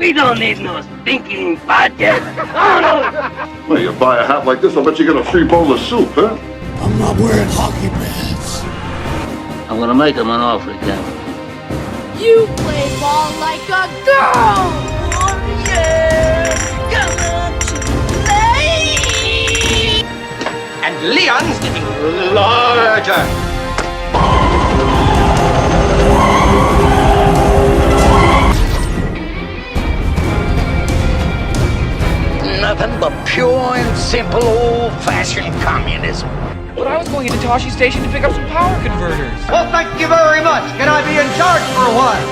We don't need no stinking podcast. Oh, no. Well, you buy a hat like this, I'll bet you get a free bowl of soup, huh? I'm not wearing hockey pads. I'm gonna make him an offer again. You play ball like a girl! Oh, yeah! Come to play! And Leon's getting larger. Nothing but pure and simple old-fashioned communism. But I was going into Toshi Station to pick up some power converters. Well, thank you very much. Can I be in charge for a while?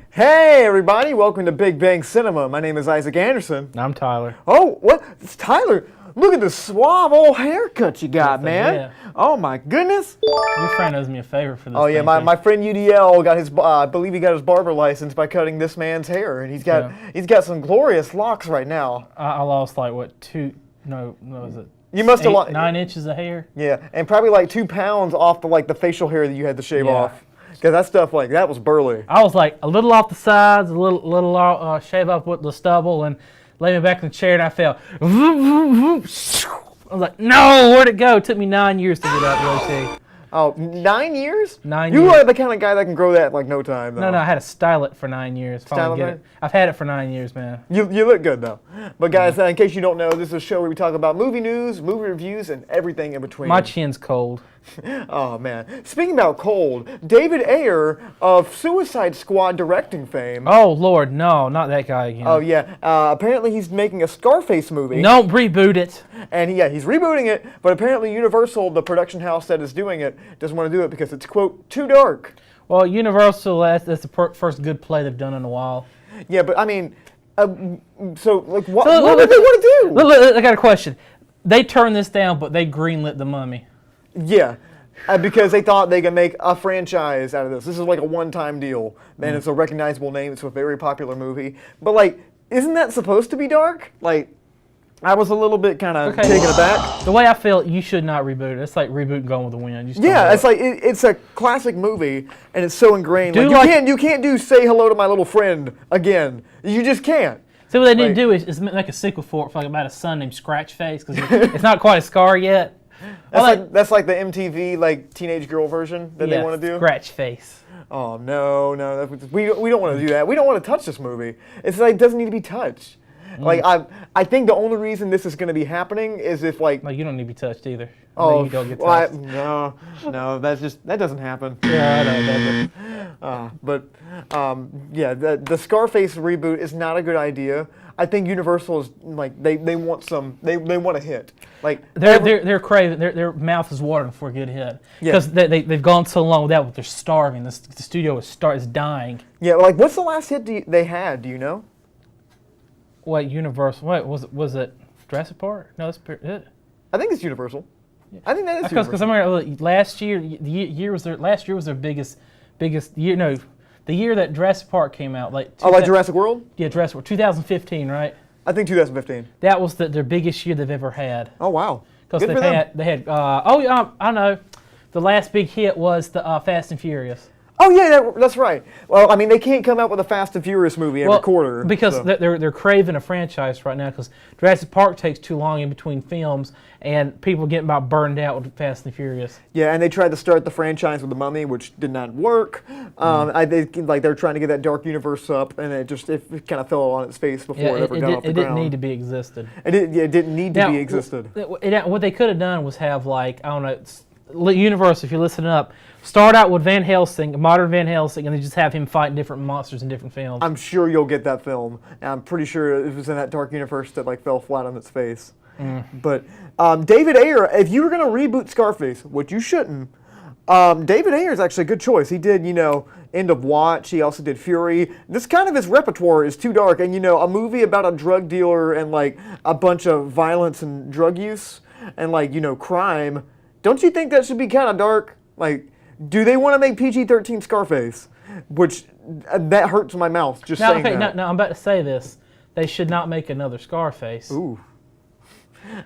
Hey everybody, welcome to Big Bang Cinema. My name is Isaac Anderson. I'm Tyler. Oh, what? It's Tyler. Look at the suave old haircut you got, man. Yeah. Oh my goodness. Your friend owes me a favor for this. Oh yeah, my friend UDL got his, I believe he got his barber license by cutting this man's hair, and he's got some glorious locks right now. I lost like what, was it? You must have lost 9 inches of hair. Yeah, and probably like 2 pounds off the facial hair that you had to shave off. Because that stuff that was burly. I was like a little off the sides, a little shave up with the stubble, and lay me back in the chair, and I fell. I was like, no, where'd it go? It took me 9 years to get out the OT. Oh, 9 years? 9 years. You are the kind of guy that can grow that in like no time, though. No, I had to style it for 9 years. Style it? I've had it for 9 years, man. You look good, though. But guys, in case you don't know, this is a show where we talk about movie news, movie reviews, and everything in between. My chin's cold. Oh, man. Speaking about cold, David Ayer of Suicide Squad directing fame. Oh, Lord, no, not that guy again. Oh, yeah. Apparently he's making a Scarface movie. Don't reboot it. And he's rebooting it, but apparently Universal, the production house that is doing it, doesn't want to do it because it's, quote, too dark. Well, Universal, that's the first good play they've done in a while. Yeah, but I mean, what do they want to do? Look, I got a question. They turned this down, but they greenlit The Mummy. Yeah, because they thought they could make a franchise out of this. This is like a one-time deal. Man, it's a recognizable name. It's a very popular movie. But, isn't that supposed to be dark? I was a little bit kind of taken aback. The way I feel, you should not reboot it. It's like rebooting Gone with the Wind. It's like it's a classic movie, and it's so ingrained. You can't do Say Hello to My Little Friend again. You just can't. So what they didn't do is make a sequel for it about a son named Scratch Face, because it's not quite a Scar yet. That's like the MTV teenage girl version that they want to do. Scratch Face. Oh no, we don't want to do that. We don't want to touch this movie. It's it doesn't need to be touched. I think the only reason this is going to be happening is if No, you don't need to be touched either. Oh, you don't get touched. No, that doesn't happen. Yeah, I know, it doesn't. The Scarface reboot is not a good idea. I think Universal is they want a hit. They're craving. Their mouth is watering for a good hit because they've gone so long without. They're starving. The studio is dying. Yeah, what's the last hit they had? Do you know? What Universal? What was it? Jurassic Park? No, that's it. I think it's Universal. Yeah. I think that is because I remember last year. Last year was their biggest year. No, the year that Jurassic Park came out. Like Jurassic World? Yeah, Jurassic World. 2015, right? I think 2015. That was their biggest year they've ever had. Oh wow! Because they had. I know. The last big hit was the Fast and Furious. Oh yeah, that's right. Well, I mean, they can't come out with a Fast and Furious movie every quarter because they're craving a franchise right now. Because Jurassic Park takes too long in between films, and people are getting about burned out with Fast and Furious. Yeah, and they tried to start the franchise with The Mummy, which did not work. They're trying to get that dark universe up, and it kind of fell on its face before it ever got off the ground. It didn't need to be existed. It didn't need to be existed. What they could have done was have Universal, if you're listening up, start out with Van Helsing, modern Van Helsing, and then just have him fighting different monsters in different films. I'm sure you'll get that film. And I'm pretty sure it was in that dark universe that fell flat on its face. But David Ayer, if you were going to reboot Scarface, which you shouldn't, David Ayer is actually a good choice. He did, End of Watch. He also did Fury. This kind of his repertoire is too dark. And, a movie about a drug dealer and, a bunch of violence and drug use and, crime. Don't you think that should be kind of dark? Do they want to make PG-13 Scarface? Which, that hurts my mouth just saying that. No, I'm about to say this. they should not make another Scarface. Ooh.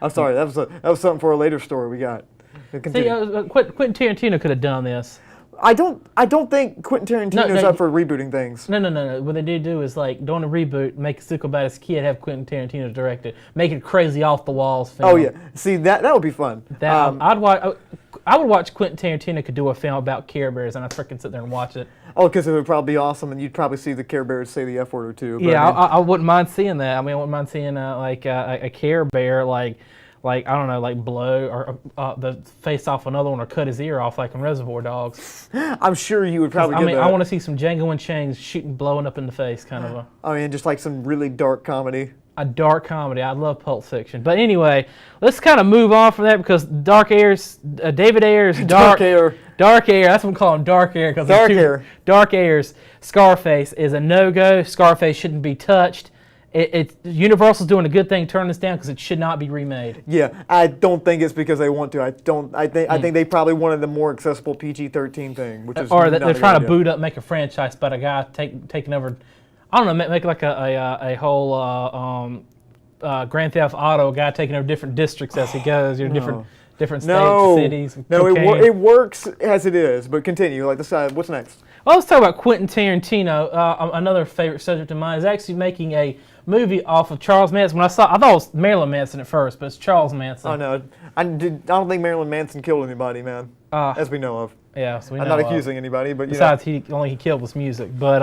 I'm sorry. That was something for a later story we got. See, Quentin Tarantino could have done this. I don't think Quentin Tarantino's up for rebooting things. No. What they do is like doing a reboot, make a sequel about his kid, have Quentin Tarantino direct it, make it crazy off the walls film. Oh yeah, see that would be fun. I would watch Quentin Tarantino could do a film about Care Bears, and I'd freaking sit there and watch it. Oh, because it would probably be awesome, and you'd probably see the Care Bears say the F word or two. Yeah, I wouldn't mind seeing that. I mean, I wouldn't mind seeing a Care Bear like I don't know, like blow or the face off another one or cut his ear off like in Reservoir Dogs. I'm sure you would probably. I want to see some Django Unchained shooting, blowing up in the face, kind of a. I mean, just like some really dark comedy. A dark comedy. I love Pulp Fiction. But anyway, let's kind of move on from that because Dark Ayer's, David Ayer's Dark Air. That's what we call him, Dark Air. Dark Ayer's Scarface is a no-go. Scarface shouldn't be touched. Universal's doing a good thing turning this down because it should not be remade. Yeah, I don't think it's because they want to. I think they probably wanted the more accessible PG-13 thing, which is or that they're trying to boot up, make a franchise, but a guy taking over. I don't know, make like a whole Grand Theft Auto guy taking over different districts as he goes. Different states, cities. No, it works as it is. But continue. Like what's next? Well, let's talk about Quentin Tarantino. Another favorite subject of mine is actually making a movie off of Charles Manson. I thought it was Marilyn Manson at first, but it's Charles Manson. Oh no, I don't think Marilyn Manson killed anybody, man. As we know of. Yeah, so we know. I'm not accusing anybody, but besides, he killed with music. But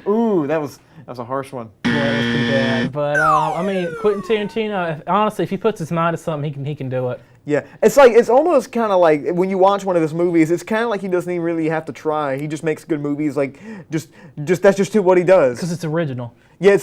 ooh, that was a harsh one. Yeah, that was pretty bad. But I mean, Quentin Tarantino, honestly, if he puts his mind to something, he can do it. Yeah, it's almost kind of like when you watch one of his movies, it's kind of like he doesn't even really have to try. He just makes good movies, like that's just what he does. Because it's original. Yeah,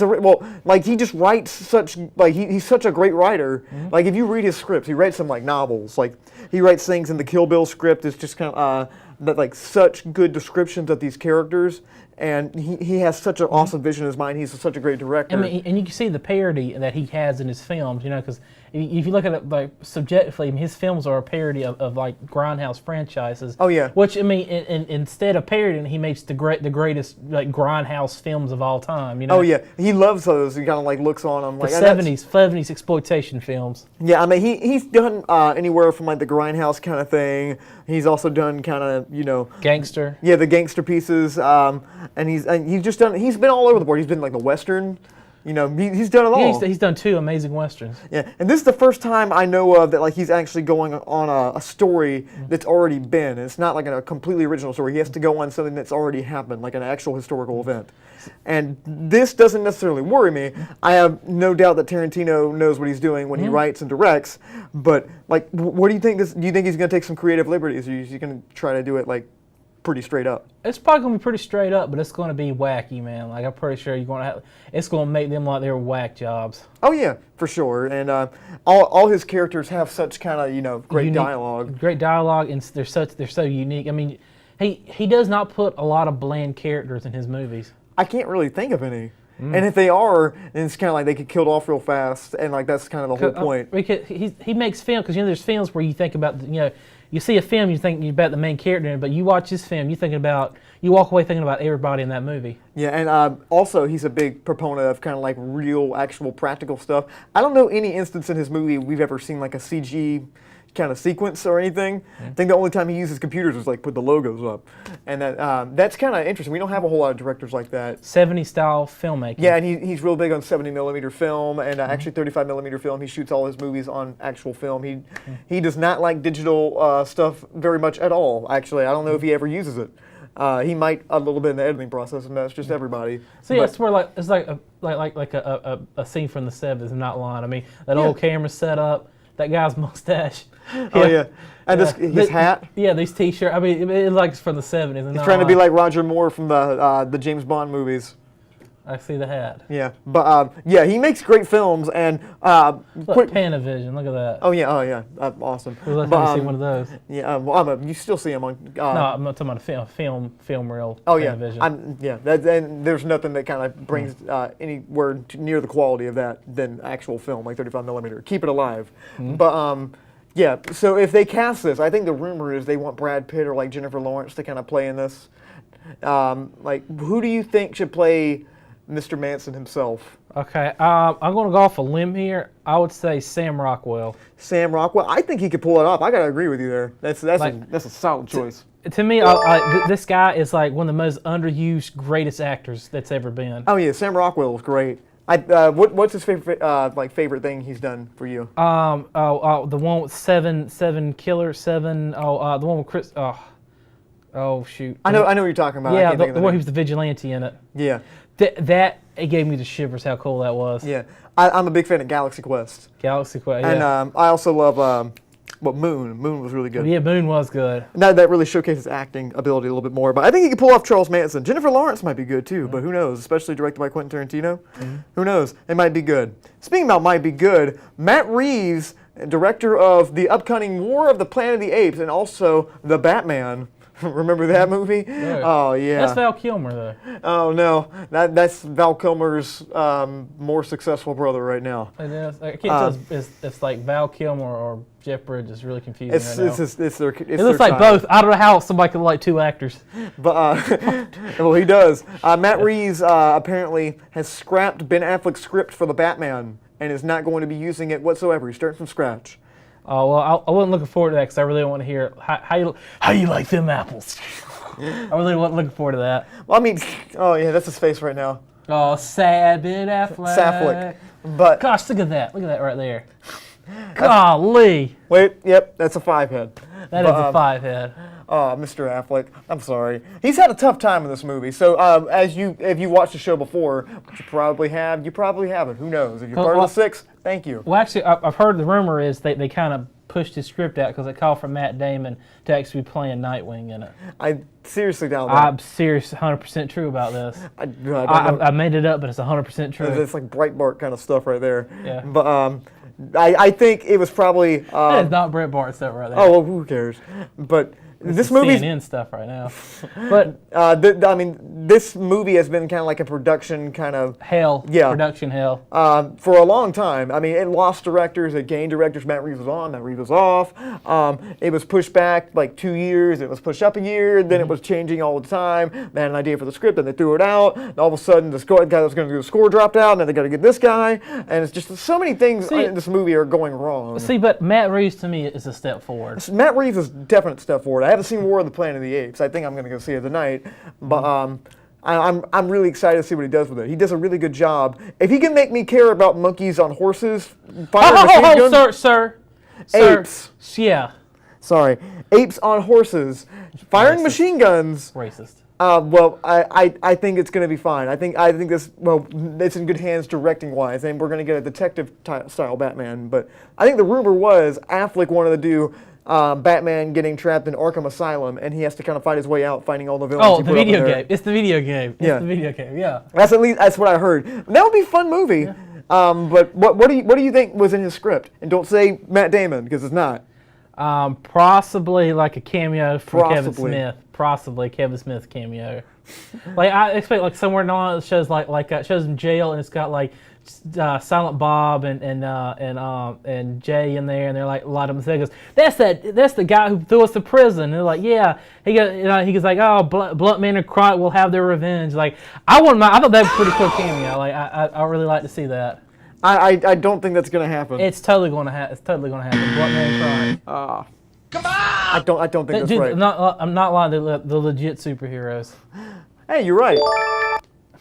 like he just writes he's such a great writer. Mm-hmm. Like if you read his scripts, he writes some like novels. Like he writes things in the Kill Bill script. It's just kind of that like such good descriptions of these characters. And he has such an awesome vision in his mind. He's such a great director. I mean, and you can see the parody that he has in his films, because if you look at it like subjectively, I mean, his films are a parody of like grindhouse franchises. Oh yeah. Which I mean, instead of parodying, he makes the greatest like grindhouse films of all time. Oh yeah, he loves those. He kind of like looks on them like the 70s exploitation films. Yeah, I mean he's done anywhere from like the grindhouse kind of thing. He's also done kind of gangster. Yeah, the gangster pieces. And he's been all over the board. He's been like the Western, he's done it all. He's done 2 amazing Westerns. Yeah, and this is the first time I know of that like he's actually going on a story that's already been. It's not like a completely original story. He has to go on something that's already happened, like an actual historical event. And this doesn't necessarily worry me. I have no doubt that Tarantino knows what he's doing when he writes and directs. But like, what do you think? Do you think he's going to take some creative liberties, or is he going to try to do it like pretty straight up? It's probably going to be pretty straight up, but it's going to be wacky, man. Like, I'm pretty sure it's going to make them like they're whack jobs. Oh, yeah, for sure. And all his characters have such kind of, great dialogue. Great dialogue, and they're so unique. I mean, he does not put a lot of bland characters in his movies. I can't really think of any. And if they are, then it's kind of like they get killed off real fast, and like that's kind of the whole point. Because he makes films, because there's films where you think about, you see a film, you think about the main character in it, but you watch this film, you walk away thinking about everybody in that movie. Yeah, and also he's a big proponent of kind of like real, actual, practical stuff. I don't know any instance in his movie we've ever seen like a CG kind of sequence or anything. I think the only time he uses computers is like put the logos up, and that's kind of interesting. We don't have a whole lot of directors like that. 70s style filmmaking. Yeah, and he's real big on 70mm film and actually 35mm film. He shoots all his movies on actual film. He does not like digital stuff very much at all. Actually, I don't know if he ever uses it. He might a little bit in the editing process, and that's just everybody. So yeah, it's where it's like a scene from the 70s, not lying. I mean, that old camera set up. That guy's mustache. Oh yeah, and his hat. Yeah, these T-shirts. I mean, it's like it's from the 70s. He's trying to be like Roger Moore from the James Bond movies. I see the hat. Yeah, but yeah, he makes great films and Panavision. Look at that. Oh yeah, awesome. We'll let see one of those. Yeah, well, you still see him on. No, I'm not talking about film reel. Oh yeah, Panavision. and there's nothing that kind of brings anywhere near the quality of that than actual film, like 35mm. Keep it alive. But yeah. So if they cast this, I think the rumor is they want Brad Pitt or like Jennifer Lawrence to kind of play in this. Like, who do you think should play Mr. Manson himself? Okay, I'm going to go off a limb here. I would say Sam Rockwell. Sam Rockwell. I think he could pull it off. I gotta agree with you there. That's a solid choice. To me, this guy is like one of the most underused, greatest actors that's ever been. Oh yeah, Sam Rockwell was great. What's his favorite thing he's done for you? The one with seven killers, seven. The one with Chris. Oh shoot. I know what you're talking about. Yeah, the one he was the vigilante in it. Yeah. That it gave me the shivers. How cool that was. Yeah, I'm a big fan of Galaxy Quest. Galaxy Quest. And yeah. I also love Moon. Moon was really good. Yeah, Moon was good. And that really showcased his acting ability a little bit more. But I think he could pull off Charles Manson. Jennifer Lawrence might be good too, but who knows? Especially directed by Quentin Tarantino. Who knows? It might be good. Speaking about might be good, Matt Reeves, director of the upcoming War of the Planet of the Apes and also The Batman. Remember that movie? Yeah. Oh yeah. That's Val Kilmer though. Oh no, that's Val Kilmer's more successful brother right now. It is. I can't tell if it's like Val Kilmer or Jeff Bridges. It's really confusing right now. It looks like both. I don't know how somebody could like two actors. But well, he does. Matt Reeves apparently has scrapped Ben Affleck's script for the Batman and is not going to be using it whatsoever. He's starting from scratch. Oh well, I wasn't looking forward to that because I really want to hear how you like them apples. I really wasn't looking forward to that. Well, I mean, oh yeah, that's his face right now. Oh, sad Ben Affleck. Safleck. But gosh, look at that! Look at that right there. Golly. Wait, yep, that's a 5-head. That is a 5-head. Oh, Mr. Affleck, I'm sorry. He's had a tough time in this movie. So, if you watched the show before, which you probably have, you probably haven't. Who knows? If you're part of the 6, thank you. Well, actually, I've heard the rumor is they kind of pushed his script out because it called for Matt Damon to actually be playing Nightwing in it. I seriously doubt that. I'm serious, 100% true about this. I made it up, but it's 100% true. It's like Breitbart kind of stuff right there. Yeah. But I think it was probably. That is not Breitbart stuff right there. Oh well, who cares? But. This movie CNN stuff right now, but I mean, this movie has been kind of like a production kind of hell. Yeah, production hell for a long time. I mean, it lost directors, it gained directors. Matt Reeves was on, Matt Reeves was off. It was pushed back like 2 years. It was pushed up a year. Then it was changing all the time. They had an idea for the script, and they threw it out. And all of a sudden, the guy that was going to do the score dropped out, and then they got to get this guy. And it's just so many things in this movie are going wrong. See, but Matt Reeves to me is a step forward. Matt Reeves is a definite step forward. I haven't seen War of the Planet of the Apes. I think I'm going to go see it tonight. But I'm really excited to see what he does with it. He does a really good job. If he can make me care about monkeys on horses, sir. Apes. Yeah. Sorry. Apes on horses, firing machine guns. Racist. Well, I think it's going to be fine. I think this, well, it's in good hands directing wise, and we're going to get a detective style Batman. But I think the rumor was Affleck wanted to do Batman getting trapped in Arkham Asylum, and he has to kind of fight his way out, fighting all the villains. Oh, the video game. It's the video game. It's the video game. Yeah. That's what I heard. That would be a fun movie. Yeah. But what do you think was in his script? And don't say Matt Damon because it's not. Possibly like a cameo from Kevin Smith. Possibly Kevin Smith cameo. Like I expect like somewhere along it shows it shows in jail and it's got like Silent Bob and Jay in there and they're like a lot of them. Goes, that's the guy who threw us to prison. And they're like, yeah. He goes like, oh, Blunt Man and Crot will have their revenge. Like I thought that was a pretty cool cameo. Like I really like to see that. I don't think that's gonna happen. It's totally gonna happen. Blunt Man and Crot. Come on! I don't think that's right. I'm not lying. The legit superheroes. Hey, you're right.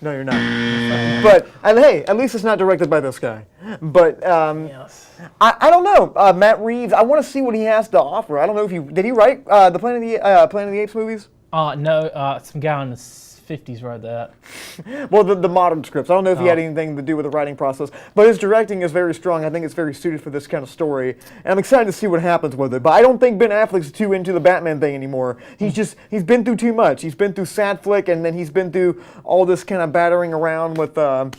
No, you're not. But hey, at least it's not directed by this guy. But yes. I don't know. Matt Reeves. I want to see what he has to offer. I don't know if did he write the Planet of the Apes movies? No. Some guy in the 50s wrote that. Well, the modern scripts. I don't know if he had anything to do with the writing process, but his directing is very strong. I think it's very suited for this kind of story, and I'm excited to see what happens with it. But I don't think Ben Affleck's too into the Batman thing anymore. He's been through too much. He's been through Sad Flick, and then he's been through all this kind of battering around with the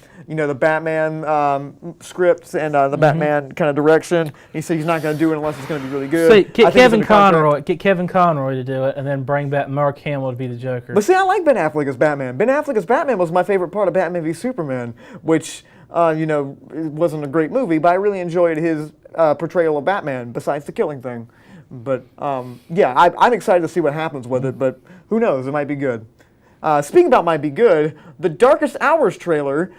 Batman scripts and the Batman kind of direction. He said he's not going to do it unless it's going to be really good. See, get Kevin Conroy to do it, and then bring back Mark Hamill to be the Joker. But see, I like Ben Affleck as Batman. Ben Affleck as Batman was my favorite part of Batman v Superman, which it wasn't a great movie, but I really enjoyed his portrayal of Batman. Besides the killing thing, but I'm excited to see what happens with it. But who knows? It might be good. Speaking about might be good, the Darkest Hours trailer,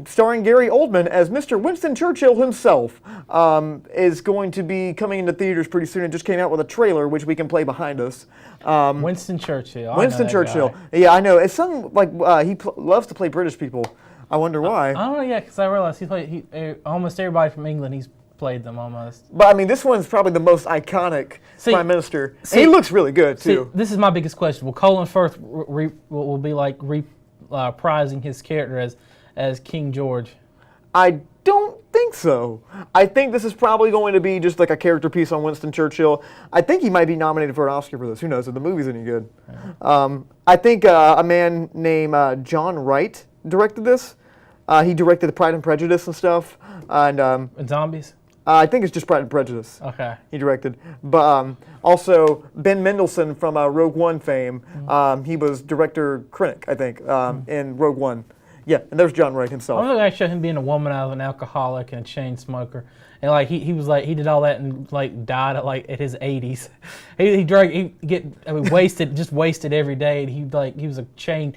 starring Gary Oldman as Mr. Winston Churchill himself, is going to be coming into theaters pretty soon. It just came out with a trailer, which we can play behind us. Winston Churchill. Winston Churchill. Yeah, I know. It's some like he loves to play British people. I wonder why. I don't know. Yeah, because I realized almost everybody from England. He's played them almost. But I mean, this one's probably the most iconic prime minister. And he looks really good too. This is my biggest question: will Colin Firth will be like reprising his character as King George? I don't think so. I think this is probably going to be just like a character piece on Winston Churchill. I think he might be nominated for an Oscar for this. Who knows if the movie's any good? I think a man named John Wright directed this. He directed Pride and Prejudice and stuff. And Zombies? I think it's just Pride and Prejudice. Okay. He directed. But also, Ben Mendelsohn from Rogue One fame. He was director Krennic, I think, in Rogue One. Yeah, and there's John Wright himself. I'm looking at show him being a woman out of an alcoholic and a chain smoker, and like he was like he did all that and like died at his 80s. Wasted every day. And he was a chain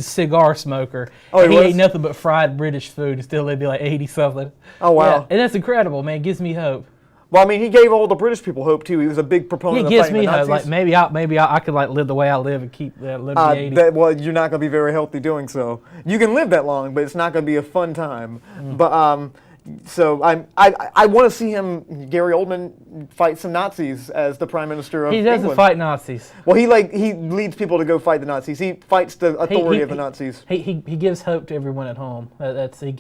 cigar smoker. Oh, he ate nothing but fried British food and still lived to be like 80 something. Oh wow! Yeah, and that's incredible, man. It gives me hope. Well, I mean, he gave all the British people hope too. He was a big proponent of fighting the Nazis. It gives me hope. Like maybe I could like live the way I live and keep live to 80. Well, you're not going to be very healthy doing so. You can live that long, but it's not going to be a fun time. But so I want to see him, Gary Oldman, fight some Nazis as the Prime Minister of England. He doesn't fight Nazis. Well, he leads people to go fight the Nazis. He fights the authority of the Nazis. He gives hope to everyone at home.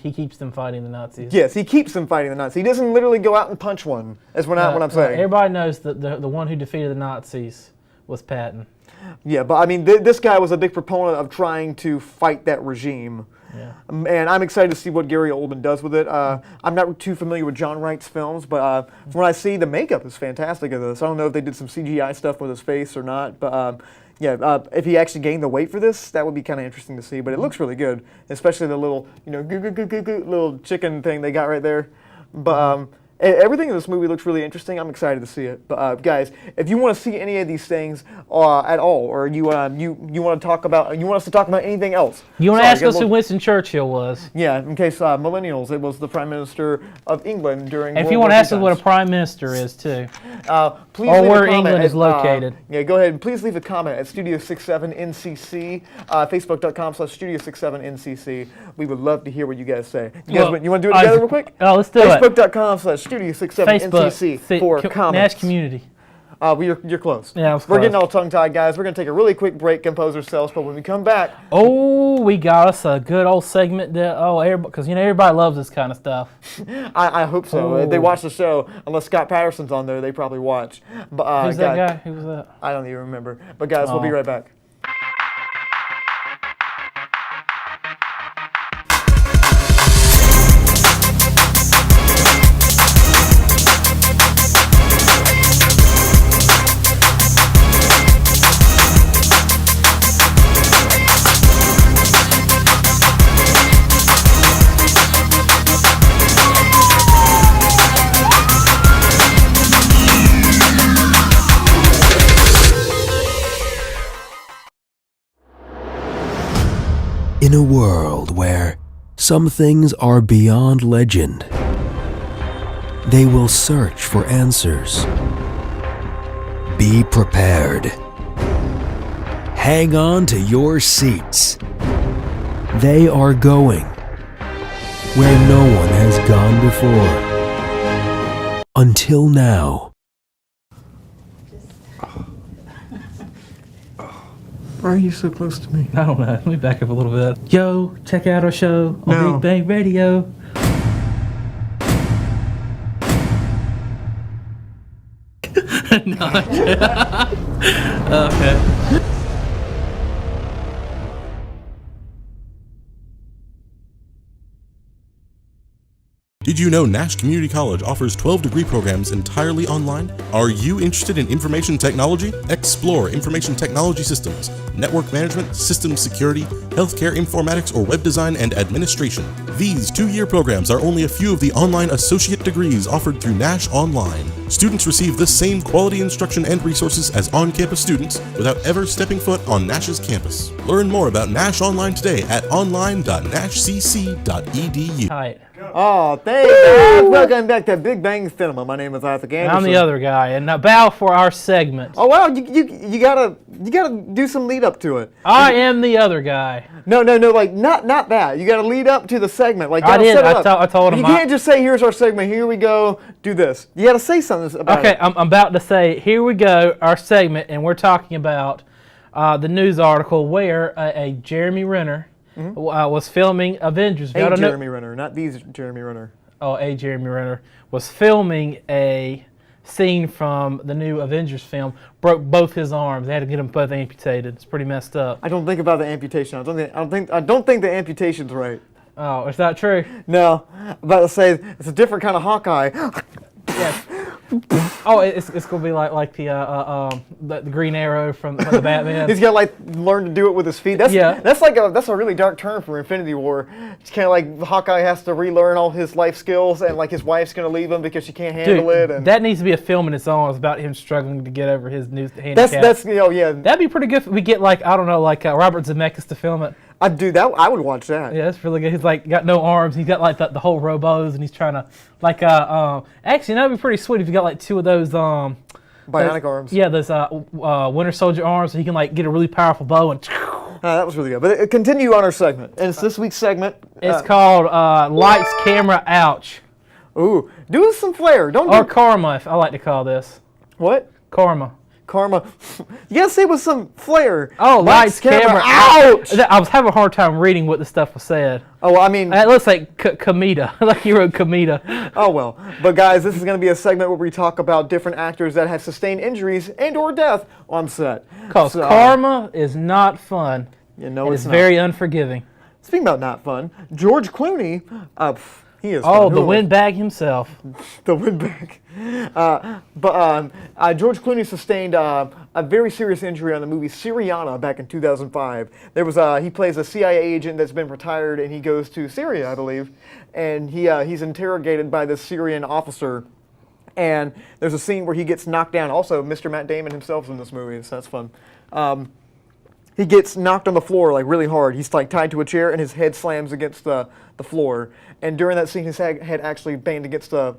He keeps them fighting the Nazis. Yes, he keeps them fighting the Nazis. He doesn't literally go out and punch one. That's what I'm saying. Everybody knows that the one who defeated the Nazis was Patton. Yeah, but I mean, this guy was a big proponent of trying to fight that regime. Yeah. And I'm excited to see what Gary Oldman does with it. I'm not too familiar with John Wright's films, but from what I see, the makeup is fantastic of this. I don't know if they did some CGI stuff with his face or not, but if he actually gained the weight for this, that would be kind of interesting to see. But it looks really good, especially the little, little chicken thing they got right there. But everything in this movie looks really interesting. I'm excited to see it. But guys, if you want to see any of these things at all, or you want us to talk about anything else, you want to ask us who Winston Churchill was? Yeah, in case millennials, it was the Prime Minister of England during. If you want to ask us what a Prime Minister is too, please or leave where a comment England is located. Go ahead and please leave a comment at Studio67NCC, Facebook.com/Studio67NCC. We would love to hear what you guys say. You want to do it together real quick? Oh, let's do it. Facebook.com/Studio67NCC for comments. Nash Community. You're close. Yeah, we're getting all tongue-tied, guys. We're going to take a really quick break, compose ourselves, but when we come back... Oh, we got us a good old segment. Because, everybody loves this kind of stuff. I hope so. If they watch the show, unless Scott Patterson's on there, they probably watch. But, who's that guy? Who was that? I don't even remember. But, guys, we'll be right back. In a world where some things are beyond legend, they will search for answers. Be prepared. Hang on to your seats. They are going where no one has gone before. Until now. Why are you so close to me? I don't know. Let me back up a little bit. Yo, check out our show on Big Bang Radio. Okay. Did you know Nash Community College offers 12 degree programs entirely online? Are you interested in information technology? Explore information technology systems, network management, systems security, healthcare informatics, or web design and administration. These 2-year programs are only a few of the online associate degrees offered through Nash Online. Students receive the same quality instruction and resources as on-campus students without ever stepping foot on Nash's campus. Learn more about Nash Online today at online.nashcc.edu. Tight. Oh, thanks, guys. Welcome back to Big Bang Cinema. My name is Isaac Anderson. I'm the other guy, and now bow for our segment. Oh wow, you gotta do some lead up to it. I am the other guy. No, like not that. You gotta lead up to the segment. Like I did. Set it up. I told him. You can't just say, "Here's our segment. Here we go. Do this." You gotta say something about it. Okay, I'm about to say, "Here we go," our segment, and we're talking about the news article where a Jeremy Renner was filming Avengers. Jeremy Renner, not these Jeremy Renner. Oh, a Jeremy Renner was filming a scene from the new Avengers film. Broke both his arms. They had to get them both amputated. It's pretty messed up. I don't think about the amputation. I don't think the amputation's right. Oh, is that true? No, I'm about to say it's a different kind of Hawkeye. Yes. Oh, it's gonna be like the Green Arrow from the Batman. He's gotta learn to do it with his feet. That's a really dark turn for Infinity War. It's kind of like Hawkeye has to relearn all his life skills, and like his wife's gonna leave him because she can't handle it. And that needs to be a film in its own. It's about him struggling to get over his new handicap. That'd be pretty good if we get Robert Zemeckis to film it. I'd do that. I would watch that. Yeah, that's really good. He's got no arms. He's got the whole robos, and he's trying to actually that'd be pretty sweet if you got two of those bionic arms. Yeah, those Winter Soldier arms, so he can get a really powerful bow and. That was really good. But continue on our segment. And it's this week's segment. It's called Lights, Camera, Ouch. Ooh, do us some flair. Or karma, I like to call this. What? Karma. You gotta say it with some flair. Oh, lights, camera, ouch! I was having a hard time reading what the stuff was said. Oh, well, I mean... It looks like Kamita, like he wrote Kamita. Oh, well. But guys, this is going to be a segment where we talk about different actors that have sustained injuries and or death on set. Because karma is not fun. You know it's very unforgiving. Speaking about not fun, George Clooney... he is the windbag himself. The windbag. George Clooney sustained a very serious injury on the movie Syriana back in 2005. He plays a CIA agent that's been retired, and he goes to Syria, I believe, and he's interrogated by this Syrian officer. And there's a scene where he gets knocked down. Also, Mr. Matt Damon himself's in this movie, so that's fun. He gets knocked on the floor really hard. He's tied to a chair, and his head slams against the floor. And during that scene, his head actually banged against the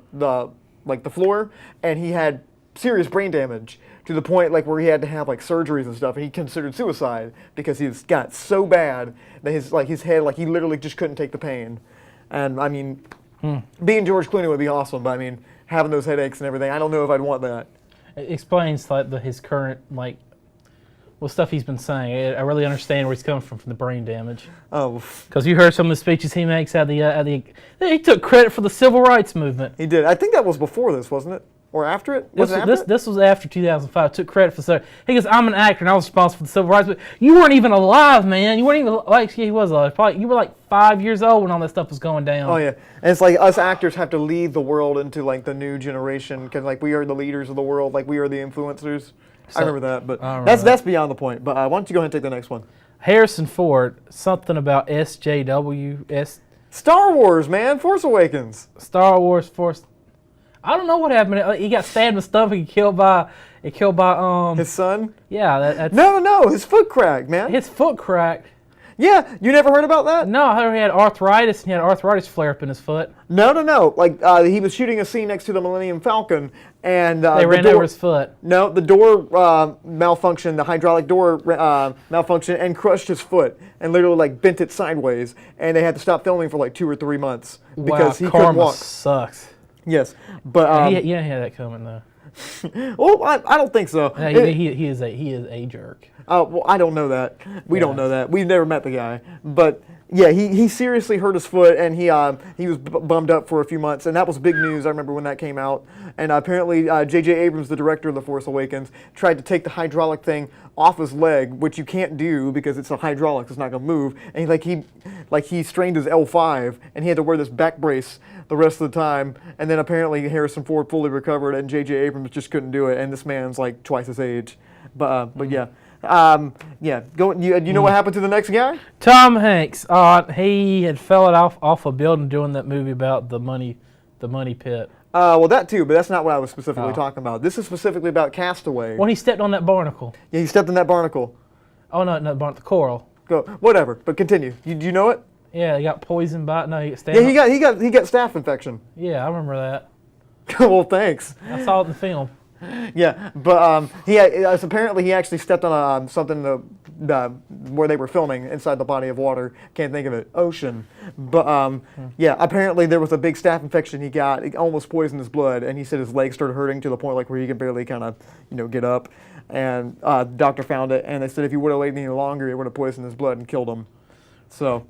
floor, and he had serious brain damage to the point where he had to have surgeries and stuff. And he considered suicide because he got so bad that his head he literally just couldn't take the pain. And I mean, being George Clooney would be awesome, but I mean, having those headaches and everything, I don't know if I'd want that. It explains his current stuff he's been saying. I really understand where he's coming from the brain damage. Oh, because you heard some of the speeches he makes he took credit for the civil rights movement. He did. I think that was before this, wasn't it? Or after it? This was after 2005. Took credit for so. He goes, I'm an actor and I was responsible for the civil rights. But you weren't even alive, man. You weren't even he was alive. Probably, you were 5 years old when all that stuff was going down. Oh yeah, and it's us actors have to lead the world into the new generation because we are the leaders of the world. We are the influencers. I remember that, but that's beyond the point. But why don't you go ahead and take the next one? Harrison Ford, something about SJW. Star Wars, man, Force Awakens. Star Wars Force. I don't know what happened. He got stabbed in the stomach and killed by his son. Yeah, that's no, his foot cracked, man. His foot cracked. Yeah, you never heard about that? No, I heard he had arthritis and he had arthritis flare up in his foot. No. He was shooting a scene next to the Millennium Falcon, and they ran over his foot. No, the door malfunctioned. The hydraulic door malfunctioned and crushed his foot, and literally bent it sideways. And they had to stop filming for 2 or 3 months because he couldn't walk. Sucks. Yes, but he had that coming though. Well, I don't think so. He is a jerk. Well, I don't know that. We don't know that. We've never met the guy. But yeah, he seriously hurt his foot, and he was bummed up for a few months, and that was big news. I remember when that came out. And apparently, J.J. Abrams, the director of The Force Awakens, tried to take the hydraulic thing off his leg, which you can't do because it's a hydraulic; it's not gonna move. And he strained his L5, and he had to wear this back brace the rest of the time. And then apparently Harrison Ford fully recovered, and J.J. Abrams just couldn't do it. And this man's twice his age. But yeah. Yeah. Go. You know what happened to the next guy? Tom Hanks. He had fell off a building doing that movie about the money pit. Well, that too, but that's not what I was specifically talking about. This is specifically about Castaway. When he stepped on that barnacle. Yeah, he stepped in that barnacle. Oh no, the coral. Go. Whatever. But continue. Do you know it? Yeah, he got poisoned by it. No, he got stabbed. Yeah, he got staph infection. Yeah, I remember that. Well, thanks. I saw it in the film. Yeah, but apparently he actually stepped on something where they were filming inside the body of water. Can't think of it. Ocean. But yeah, apparently there was a big staph infection he got. It almost poisoned his blood, and he said his legs started hurting to the point like where he could barely kind of get up. And the doctor found it, and they said if he would have waited any longer, it would have poisoned his blood and killed him. So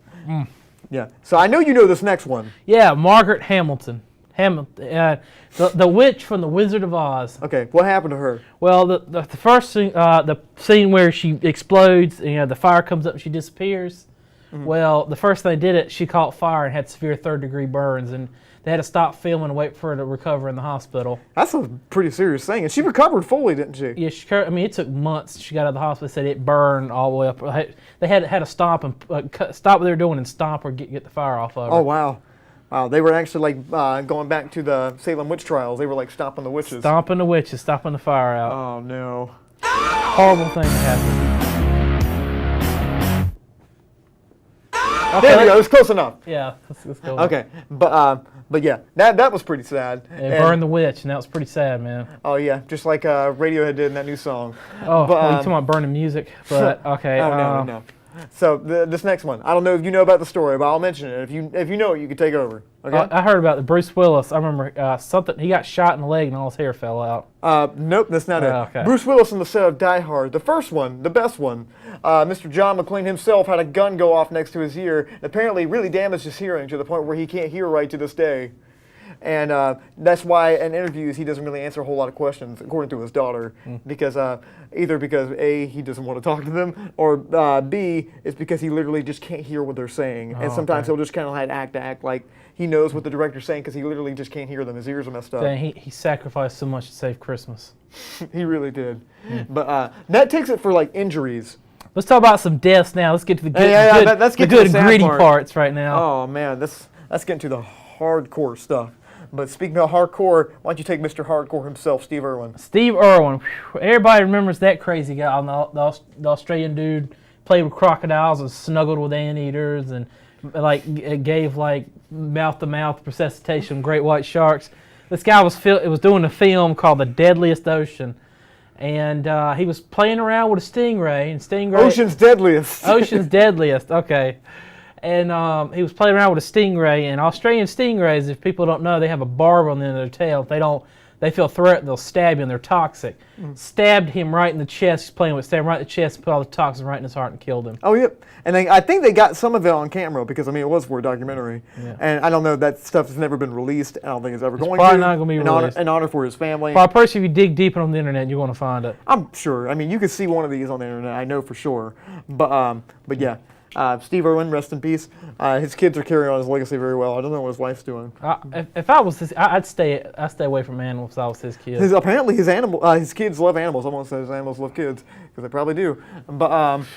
yeah. So I know you know this next one. Yeah, Margaret Hamilton. The witch from The Wizard of Oz. Okay, what happened to her? Well, the first scene, the scene where she explodes, the fire comes up and she disappears. Mm-hmm. Well, the first thing they did she caught fire and had severe third-degree burns, and they had to stop filming and wait for her to recover in the hospital. That's a pretty serious thing, and she recovered fully, didn't she? Yeah, it took months. She got out of the hospital. They said it burned all the way up. They had to stop and stop what they were doing and stomp her, get the fire off of her. Oh wow. Wow, they were actually going back to the Salem witch trials. They were stomping the witches. Stomping the witches, stomping the fire out. Oh no. Horrible thing happened. Okay, there we go. It was close enough. Yeah, let's go. Okay, but yeah, that was pretty sad. It burned the witch, and that was pretty sad, man. Oh yeah, just like Radiohead did in that new song. Oh, well, you talking about burning music? But okay. Oh no. So this next one, I don't know if you know about the story, but I'll mention it. If you know it, you can take over. Okay. I heard about the Bruce Willis. I remember something. He got shot in the leg and all his hair fell out. Nope, that's not it. Okay. Bruce Willis on the set of Die Hard, the first one, the best one. Mr. John McClane himself had a gun go off next to his ear, and apparently really damaged his hearing to the point where he can't hear right to this day. And that's why in interviews he doesn't really answer a whole lot of questions, according to his daughter, because either because A, he doesn't want to talk to them, or B, it's because he literally just can't hear what they're saying. And sometimes he'll just kind of act like he knows what the director's saying because he literally just can't hear them. His ears are messed up. Dang, he sacrificed so much to save Christmas. He really did. But that takes it for injuries. Let's talk about some deaths now. Let's get to the good gritty parts right now. Oh man, let's get into the hardcore stuff. But speaking of hardcore, why don't you take Mr. Hardcore himself, Steve Irwin? Steve Irwin. Everybody remembers that crazy guy, the Australian dude, played with crocodiles and snuggled with anteaters and gave mouth-to-mouth resuscitation great white sharks. This guy was doing a film called The Deadliest Ocean. And he was playing around with a stingray. Ocean's Deadliest. Ocean's Deadliest, okay. And he was playing around with a stingray, and Australian stingrays, if people don't know, they have a barb on the end of their tail. If they feel threatened, they'll stab you, and they're toxic. Stabbed him right in the chest. He's playing with stabbed him right in the chest, and put all the toxins right in his heart and killed him. Oh, yep. And I think they got some of it on camera because, it was for a documentary. Yeah. And I don't know, that stuff has never been released. I don't think it's ever going to. Probably not going to be released. In honor for his family. Well, personally, if you dig deep on the internet, you're going to find it. I'm sure. You can see one of these on the internet, I know for sure. But yeah. Steve Irwin, rest in peace. His kids are carrying on his legacy very well. I don't know what his wife's doing. If I was I'd stay away from animals if I was his kid. Apparently his kids love animals. I won't say his animals love kids because they probably do. But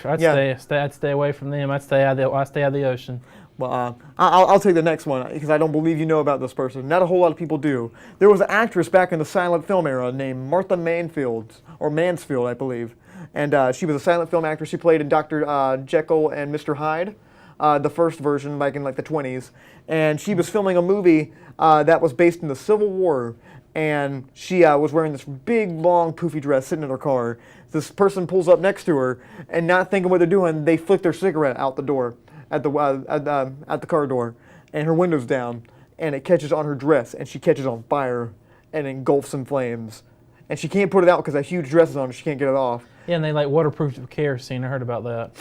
I'd stay away from them. I'd stay out of the ocean. Well, I'll take the next one because I don't believe you know about this person. Not a whole lot of people do. There was an actress back in the silent film era named Martha Mansfield, I believe. And she was a silent film actress. She played in Dr. Jekyll and Mr. Hyde, the first version back in the 20s. And she was filming a movie that was based in the Civil War. And she was wearing this big, long, poofy dress sitting in her car. This person pulls up next to her, and not thinking what they're doing, they flick their cigarette out the door, at the car door. And her window's down, and it catches on her dress, and she catches on fire and engulfs in flames. And she can't put it out because that huge dress is on her. She can't get it off. Yeah, and they waterproofed it with kerosene. I heard about that.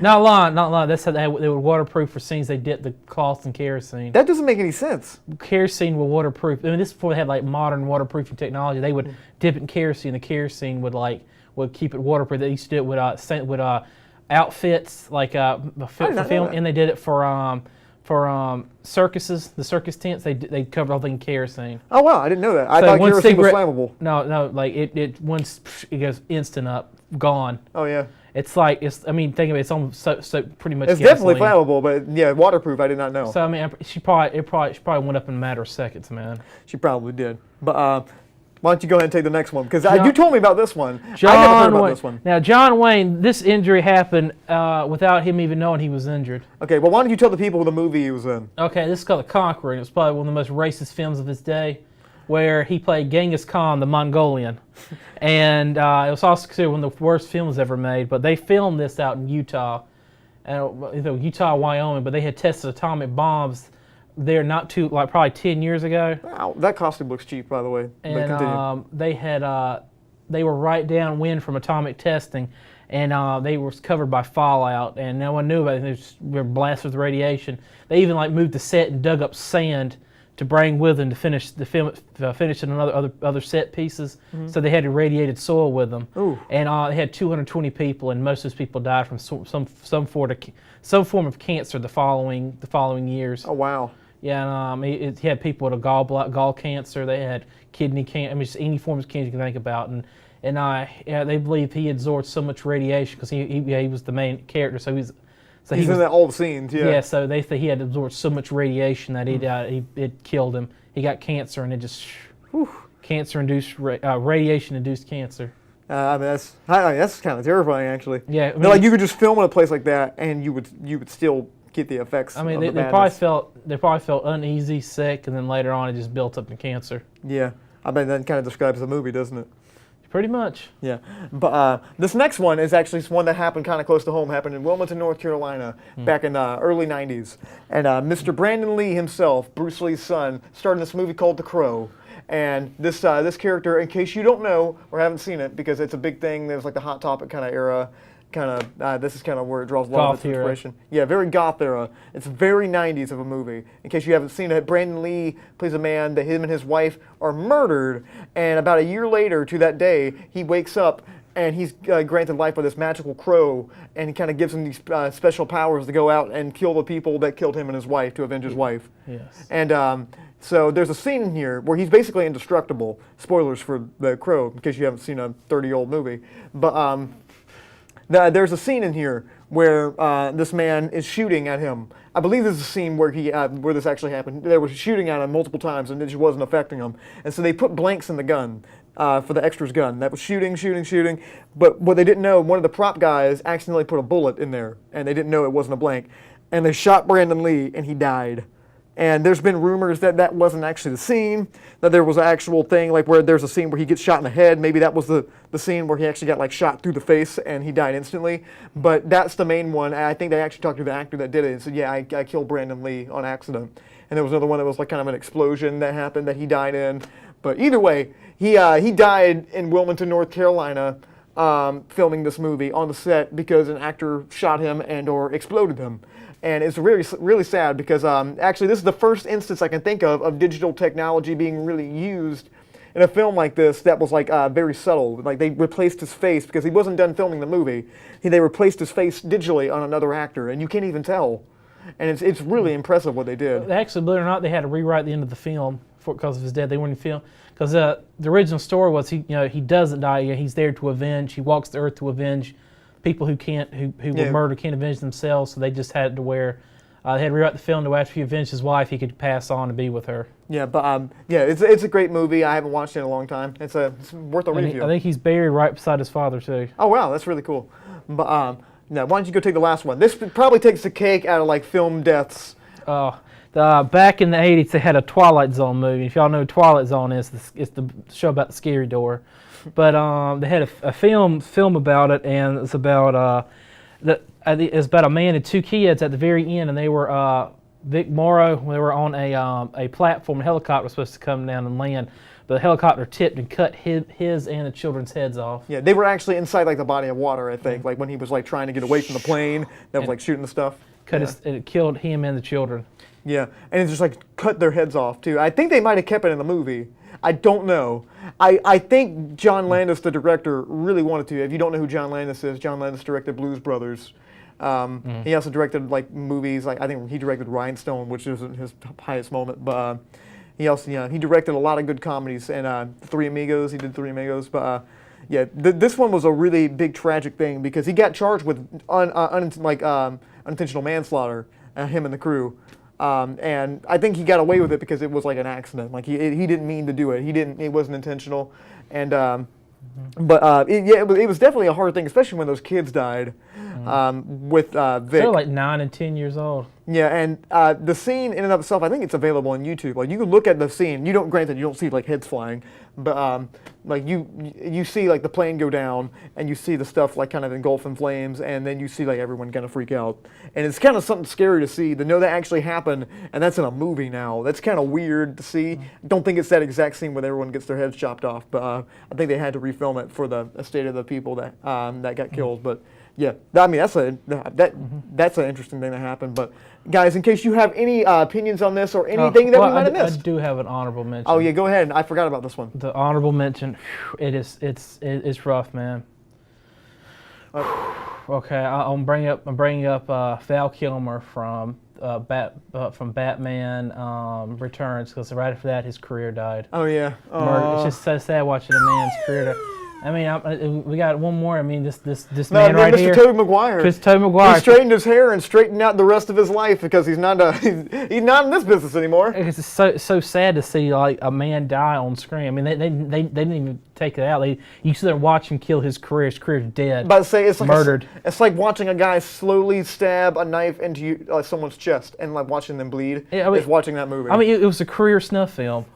Not lying. That's how they would waterproof for scenes. They dipped the cloths in kerosene. That doesn't make any sense. Kerosene will waterproof. This is before they had modern waterproofing technology. They would dip it in kerosene. The kerosene would keep it waterproof. They used to do it with outfits for film, and they did it for circuses, the circus tents, they covered the whole thing in kerosene. Oh wow, I didn't know that. I So thought one kerosene was cigarette- flammable. No, like it once it goes instant up, gone. Oh yeah. It's like I mean, think of it. It's almost so pretty much. It's gasoline. definitely flammable, but yeah, waterproof. I did not know. So I mean, she probably went up in a matter of seconds, man. She probably did. But why don't you go ahead and take the next one? Because you told me about this one. I never heard John about Wayne. this one. Now, John Wayne, this injury happened without him even knowing he was injured. Okay, well, why don't you tell the people the movie he was in? Okay, this is called The Conqueror, and it's probably one of the most racist films of his day, where he played Genghis Khan, the Mongolian. And it was also considered one of the worst films ever made, but they filmed this out in Utah, Utah, Wyoming, but they had tested atomic bombs there not too, like probably 10 years ago. Wow, that costume looks cheap, by the way. And they were right downwind from atomic testing, and they were covered by fallout, and no one knew about it. They were blasted with radiation. They even like moved the set and dug up sand to bring with them to finish the film, finishing other set pieces. Mm-hmm. So they had irradiated soil with them. Ooh. And they had 220 people, and most of those people died from some form of cancer the following years. Oh wow. Yeah, and he had people with a gall cancer. They had kidney cancer. I mean, just any form of cancer you can think about. And they believe he absorbed so much radiation because he was the main character. So he's in all the scenes. Yeah. Yeah. So they think he had absorbed so much radiation that it killed him. He got cancer, and it just cancer-induced radiation-induced cancer. I mean that's kind of terrifying, actually. Yeah. I mean, like you could just film in a place like that, and you would still get the effects. I mean, of they probably felt uneasy, sick, and then later on it just built up in cancer. Yeah, I mean that kind of describes the movie, doesn't it? Pretty much. Yeah, but this next one is actually one that happened kind of close to home. Happened in Wilmington, North Carolina, back in the early '90s. And Mr. Brandon Lee himself, Bruce Lee's son, starred in this movie called The Crow. And this character, in case you don't know or haven't seen it, because it's a big thing. There's like the Hot Topic kind of era. This is kind of where it draws a lot of its inspiration. Yeah, very goth era. It's very 90s of a movie. In case you haven't seen it, Brandon Lee plays a man that him and his wife are murdered, and about a year later to that day, he wakes up and he's granted life by this magical crow, and he kind of gives him these special powers to go out and kill the people that killed him and his wife to avenge his wife. Yes. And so there's a scene in here where he's basically indestructible. Spoilers for The Crow, in case you haven't seen a 30-year-old movie. But there's a scene in here where this man is shooting at him. I believe there's a scene where where this actually happened. They were shooting at him multiple times, and it just wasn't affecting him. And so they put blanks in the gun for the extra's gun. That was shooting. But what they didn't know, one of the prop guys accidentally put a bullet in there, and they didn't know it wasn't a blank. And they shot Brandon Lee, and he died. And there's been rumors that that wasn't actually the scene, that there was an actual thing, like where there's a scene where he gets shot in the head. Maybe that was the scene where he actually got like shot through the face and he died instantly. But that's the main one. And I think they actually talked to the actor that did it and said, yeah, I killed Brandon Lee on accident. And there was another one that was like kind of an explosion that happened that he died in. But either way, he died in Wilmington, North Carolina, filming this movie on the set because an actor shot him and or exploded him. And it's really, really sad because actually this is the first instance I can think of digital technology being really used in a film like this that was like very subtle. Like they replaced his face because he wasn't done filming the movie. They replaced his face digitally on another actor, and you can't even tell. And it's really impressive what they did. Actually, believe it or not, they had to rewrite the end of the film because of his death. They weren't in film because the original story was he doesn't die. He's there to avenge. He walks the earth to avenge people who were murdered can't avenge themselves, so they just had to they had to rewrite the film to after he avenged his wife, he could pass on and be with her. Yeah, but it's a great movie. I haven't watched it in a long time. It's worth a review. I think he's buried right beside his father too. Oh wow, that's really cool. But now why don't you go take the last one? This probably takes the cake out of like film deaths. Back in the 80s, they had a Twilight Zone movie. If y'all know what Twilight Zone is, it's the show about the scary door. But they had a film about it, and it's about it's about a man and two kids at the very end, and they were Vic Morrow. They were on a platform. A helicopter was supposed to come down and land, but the helicopter tipped and cut his and the children's heads off. Yeah, they were actually inside like the body of water, I think, like when he was like trying to get away from the plane that was like shooting the stuff. It killed him and the children. Yeah, and it just like cut their heads off too. I think they might have kept it in the movie. I don't know. I think John Landis, the director, really wanted to. If you don't know who John Landis is, John Landis directed Blues Brothers. He also directed like movies, like I think he directed Rhinestone, which isn't his highest moment, but he also, he directed a lot of good comedies, and Three Amigos, he did Three Amigos, but yeah, this one was a really big tragic thing because he got charged with unintentional manslaughter, him and the crew. And I think he got away with it because it was like an accident. Like he didn't mean to do it. It wasn't intentional. And it was definitely a hard thing, especially when those kids died. With Vic. They're like 9 and 10 years old. Yeah, and the scene in and of itself, I think it's available on YouTube. Like you can look at the scene. Granted, you don't see like heads flying, but like you see like the plane go down, and you see the stuff like kind of engulf in flames, and then you see like everyone kind of freak out, and it's kind of something scary to see, to know that actually happened, and that's in a movie now. That's kind of weird to see. Don't think it's that exact scene where everyone gets their heads chopped off, but I think they had to refilm it for the estate of the people that got killed, but. Yeah, I mean that's an interesting thing that happened. But guys, in case you have any opinions on this or anything that we might have missed, I do have an honorable mention. Oh yeah, go ahead. I forgot about this one. The honorable mention, it's rough, man. Okay, I'm bringing up Val Kilmer from Batman Returns, because right after that his career died. Oh yeah. It's just so sad watching a man's career die. I mean, we got one more. I mean, this man right Mr. here. Tobey Maguire. Mr. Tobey Maguire. He straightened his hair and straightened out the rest of his life because he's not he's not in this business anymore. It's so sad to see like a man die on screen. I mean, they didn't even take it out. You sit there and watch him kill his career. His career's dead. But say it's like murdered. It's like watching a guy slowly stab a knife into someone's chest and like watching them bleed. Yeah, it's watching that movie. I mean, it was a career snuff film.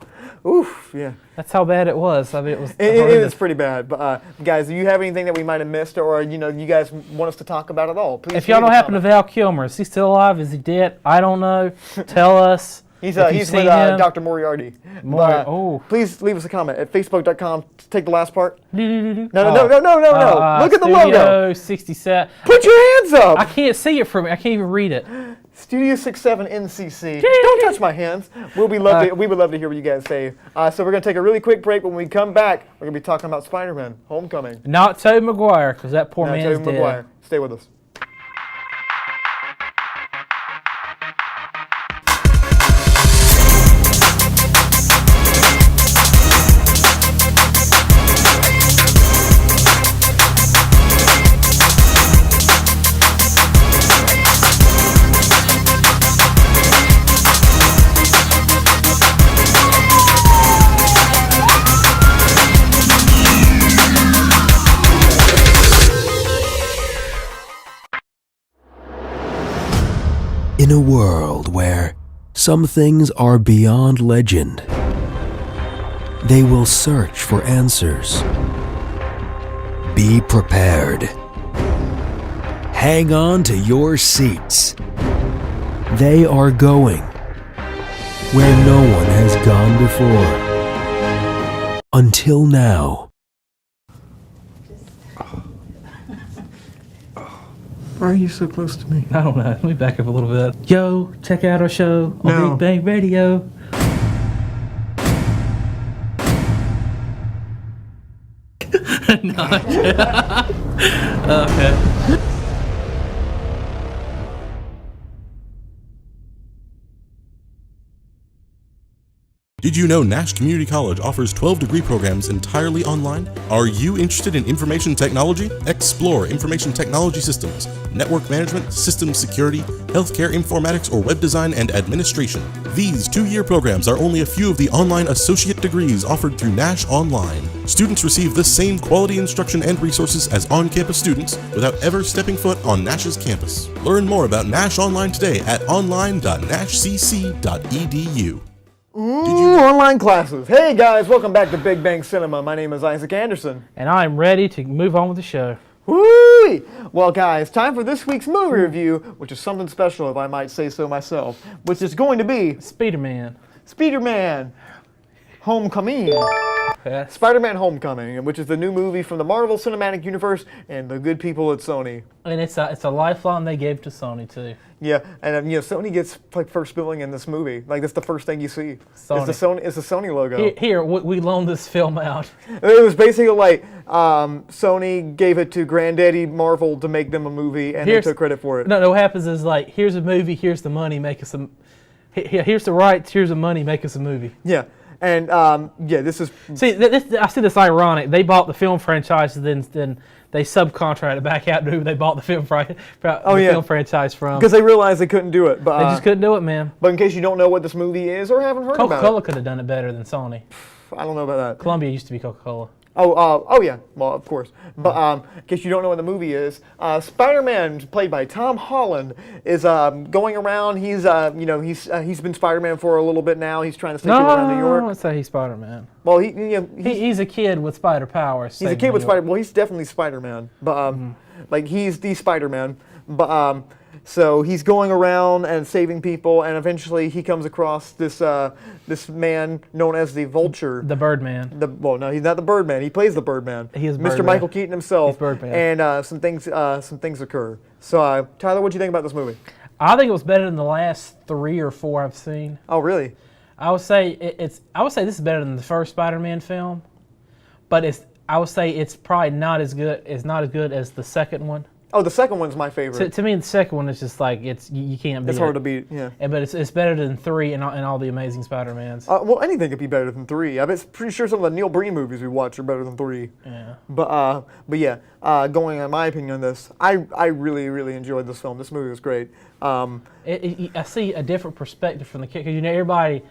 Oof, yeah. That's how bad it was. I mean, it was. It is pretty bad. But guys, do you have anything that we might have missed, or you guys want us to talk about at all? Please. If y'all know what happened to Val Kilmer, is he still alive? Is he dead? I don't know. Tell us. He's with Dr. Moriarty. Oh. Please leave us a comment at facebook.com. Take the last part. No. Look at the logo. 67. Put your hands up. I can't see it from me. I can't even read it. Studio 67 NCC. Don't touch my hands. We would love to hear what you guys say. So we're going to take a really quick break. When we come back, we're going to be talking about Spider-Man Homecoming. Not Tobey Maguire, because that poor man's Tobey dead. Maguire. Stay with us. In a world where some things are beyond legend, they will search for answers. Be prepared. Hang on to your seats. They are going where no one has gone before. Until now. Why are you so close to me? I don't know. Let me back up a little bit. Yo, check out our show on Big Bang Radio. No. Okay. Did you know Nash Community College offers 12 degree programs entirely online? Are you interested in information technology? Explore information technology systems, network management, systems security, healthcare informatics, or web design and administration. These 2-year programs are only a few of the online associate degrees offered through Nash Online. Students receive the same quality instruction and resources as on-campus students without ever stepping foot on Nash's campus. Learn more about Nash Online today at online.nashcc.edu. Online classes. Hey guys, welcome back to Big Bang Cinema. My name is Isaac Anderson. And I'm ready to move on with the show. Woo! Well guys, time for this week's movie review, which is something special if I might say so myself, which is going to be Spiderman. Spiderman Homecoming. Yes. Spider-Man Homecoming, which is the new movie from the Marvel Cinematic Universe and the good people at Sony. And it's a lifeline they gave to Sony too. Yeah, and Sony gets like first billing in this movie. Like that's the first thing you see. Sony. It's the Sony logo. Here, we loaned this film out. It was basically like Sony gave it to Granddaddy Marvel to make them a movie, and they took credit for it. No, what happens is like, here's a movie, here's the money, make us a. Here's the rights, here's the money, make us a movie. Yeah, and this is. See, I see this ironic. They bought the film franchise, and then they subcontracted back out to who they bought the film film franchise from. Because they realized they couldn't do it, but they just couldn't do it, man. But in case you don't know what this movie is or haven't heard about it, Coca-Cola could have done it better than Sony. I don't know about that. Columbia used to be Coca-Cola. Oh yeah, well of course. But in case you don't know what the movie is, Spider-Man, played by Tom Holland, is going around. He's been Spider-Man for a little bit now. He's trying to stay around New York. I wouldn't say he's Spider-Man. Well, he's a kid with spider powers. He's a kid with spider. Well, he's definitely Spider-Man, but like he's the Spider-Man. But so he's going around and saving people, and eventually he comes across this man known as the Vulture. The Birdman. No, he's not the Birdman. He plays the Birdman. He is Mr. Birdman. Michael Keaton himself. He's Birdman. And some things occur. So Tyler, what do you think about this movie? I think it was better than the last 3 or 4 I've seen. Oh, really? I would say I would say this is better than the first Spider-Man film, but I would say it's probably not as good as the second one. Oh, the second one's my favorite. To me, the second one is just like you can't beat it. It's hard to beat, yeah. But it's better than 3 and all the Amazing Spider-Mans. Well, anything could be better than 3. I'm pretty sure some of the Neil Breen movies we watch are better than 3. Yeah. But yeah, going on my opinion on this, I really, really enjoyed this film. This movie was great. I see a different perspective from the kid, because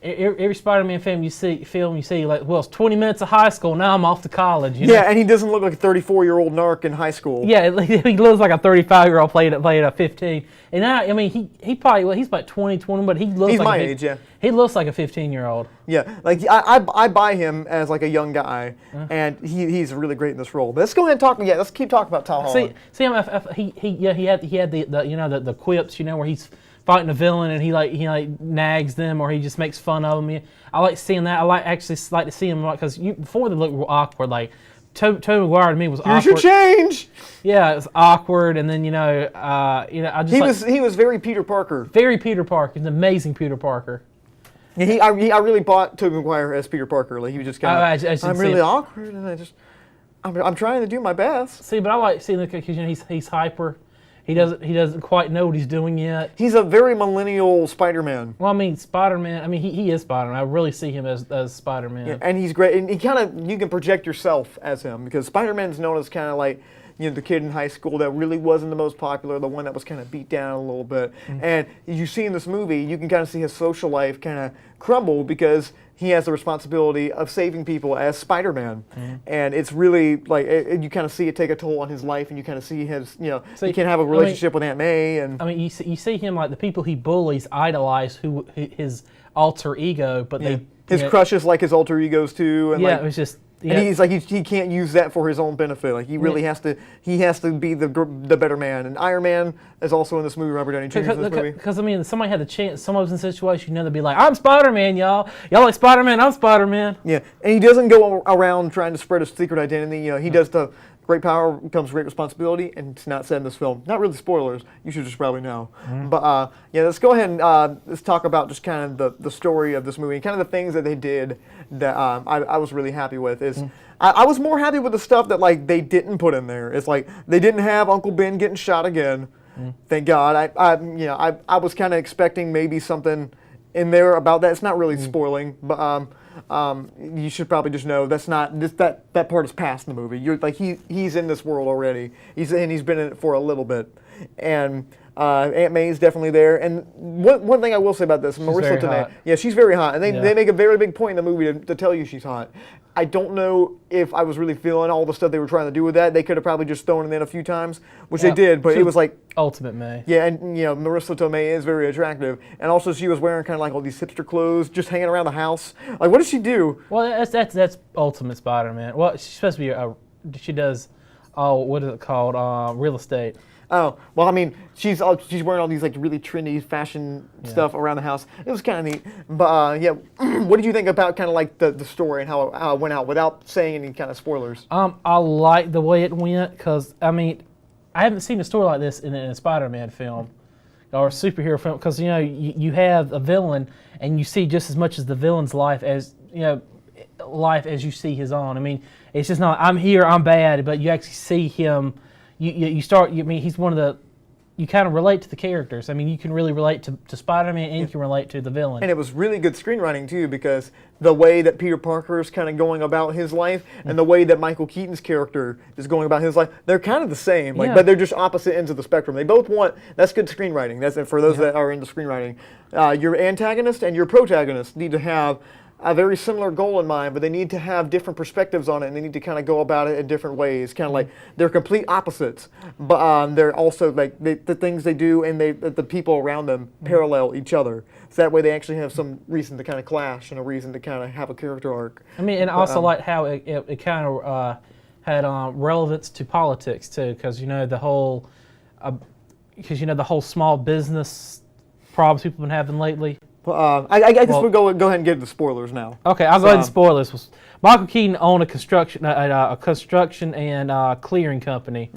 every Spider-Man film you see, like, well, it's 20 minutes of high school, now I'm off to college. Yeah, and he doesn't look like a 34-year-old narc in high school. Yeah, he looks like a 35-year-old played at 15. And now, I mean, he's about 20, but he looks He's like my age, yeah. He looks like a 15-year-old. Yeah, like I buy him as like a young guy, and he's really great in this role. But let's go ahead and talk. Yeah, let's keep talking about Tom Holland. See him. He had the quips, where he's fighting a villain and he nags them, or he just makes fun of them. I like seeing that. I like to see him, because before they look real awkward. Like Tobey Maguire to me was awkward. You should change. Yeah, it was awkward, and then I just he was very Peter Parker. Very Peter Parker. He's an amazing Peter Parker. Yeah, I really bought Tobey Maguire as Peter Parker. Like he was just kind of. I'm really awkward, and I'm trying to do my best. See, but I like seeing the because he's hyper. He doesn't quite know what he's doing yet. He's a very millennial Spider-Man. Well, I mean, Spider-Man. I mean, he is Spider-Man. I really see him as Spider-Man. Yeah, and he's great. And you can project yourself as him, because Spider-Man's known as kind of like the kid in high school that really wasn't the most popular, the one that was kind of beat down a little bit. And you see in this movie, you can kind of see his social life kind of crumble because he has the responsibility of saving people as Spider-Man. And it's really like you kind of see it take a toll on his life, and you kind of see his he can have a relationship with Aunt May. And I mean, you see him, like, the people he bullies idolize his alter ego, but his crushes like his alter egos too. And it was just. Yeah. And he's like he can't use that for his own benefit. Like he really has to be the better man. And Iron Man is also in this movie. Robert Downey Jr. is in this movie. Because I mean, somebody had the chance. Someone was in a situation, they'd be like, "I'm Spider-Man, y'all. Y'all like Spider-Man? I'm Spider-Man." Yeah, and he doesn't go around trying to spread his secret identity. He does the great power comes great responsibility, and it's not said in this film. Not really spoilers. You should just probably know. But yeah, let's go ahead and let's talk about just kind of the story of this movie and kind of the things that they did that I was really happy with. I was more happy with the stuff that like they didn't put in there. It's like they didn't have Uncle Ben getting shot again. Thank God. I was kind of expecting maybe something in there about that. It's not really spoiling, but you should probably just know that's not that part is past the movie. You're like he's in this world already. He's been in it for a little bit, and Aunt May's definitely there. And one thing I will say about this, Marissa Tomei, yeah, she's very hot, and they make a very big point in the movie to tell you she's hot. I don't know if I was really feeling all the stuff they were trying to do with that. They could have probably just thrown it in a few times, which they did, but it was like Ultimate May. Yeah, and Marissa Tomei is very attractive, and also she was wearing kind of like all these hipster clothes, just hanging around the house. Like, what does she do? Well, that's Ultimate Spider-Man. Well, she's supposed to be she does what is it called? Real estate. Oh, well, I mean, she's wearing all these like really trendy fashion stuff around the house. It was kind of neat. But yeah, what did you think about kind of like the story and how it went out without saying any kind of spoilers? I like the way it went because I mean, I haven't seen a story like this in a Spider-Man film or a superhero film because you know you have a villain and you see just as much as the villain's life as you see his own. I mean, it's just not I'm here, I'm bad, but you actually see him. I mean, he's one of the. You kind of relate to the characters. I mean, you can really relate to Spider-Man and you can relate to the villain. And it was really good screenwriting too, because the way that Peter Parker is kind of going about his life and the way that Michael Keaton's character is going about his life, they're kind of the same, but they're just opposite ends of the spectrum. They both want. That's good screenwriting. That's for those that are into screenwriting. Your antagonist and your protagonist need to have a very similar goal in mind, but they need to have different perspectives on it, and they need to kind of go about it in different ways. Kind of like they're complete opposites, but they're also like the things they do and the people around them parallel each other. So that way they actually have some reason to kind of clash and a reason to kind of have a character arc. I mean, and I also like how it kind of had relevance to politics too, because the whole small business problems people have been having lately. I guess we'll go ahead and get into spoilers now. Okay, I'll go ahead and spoil this. Michael Keaton owned a construction and clearing company,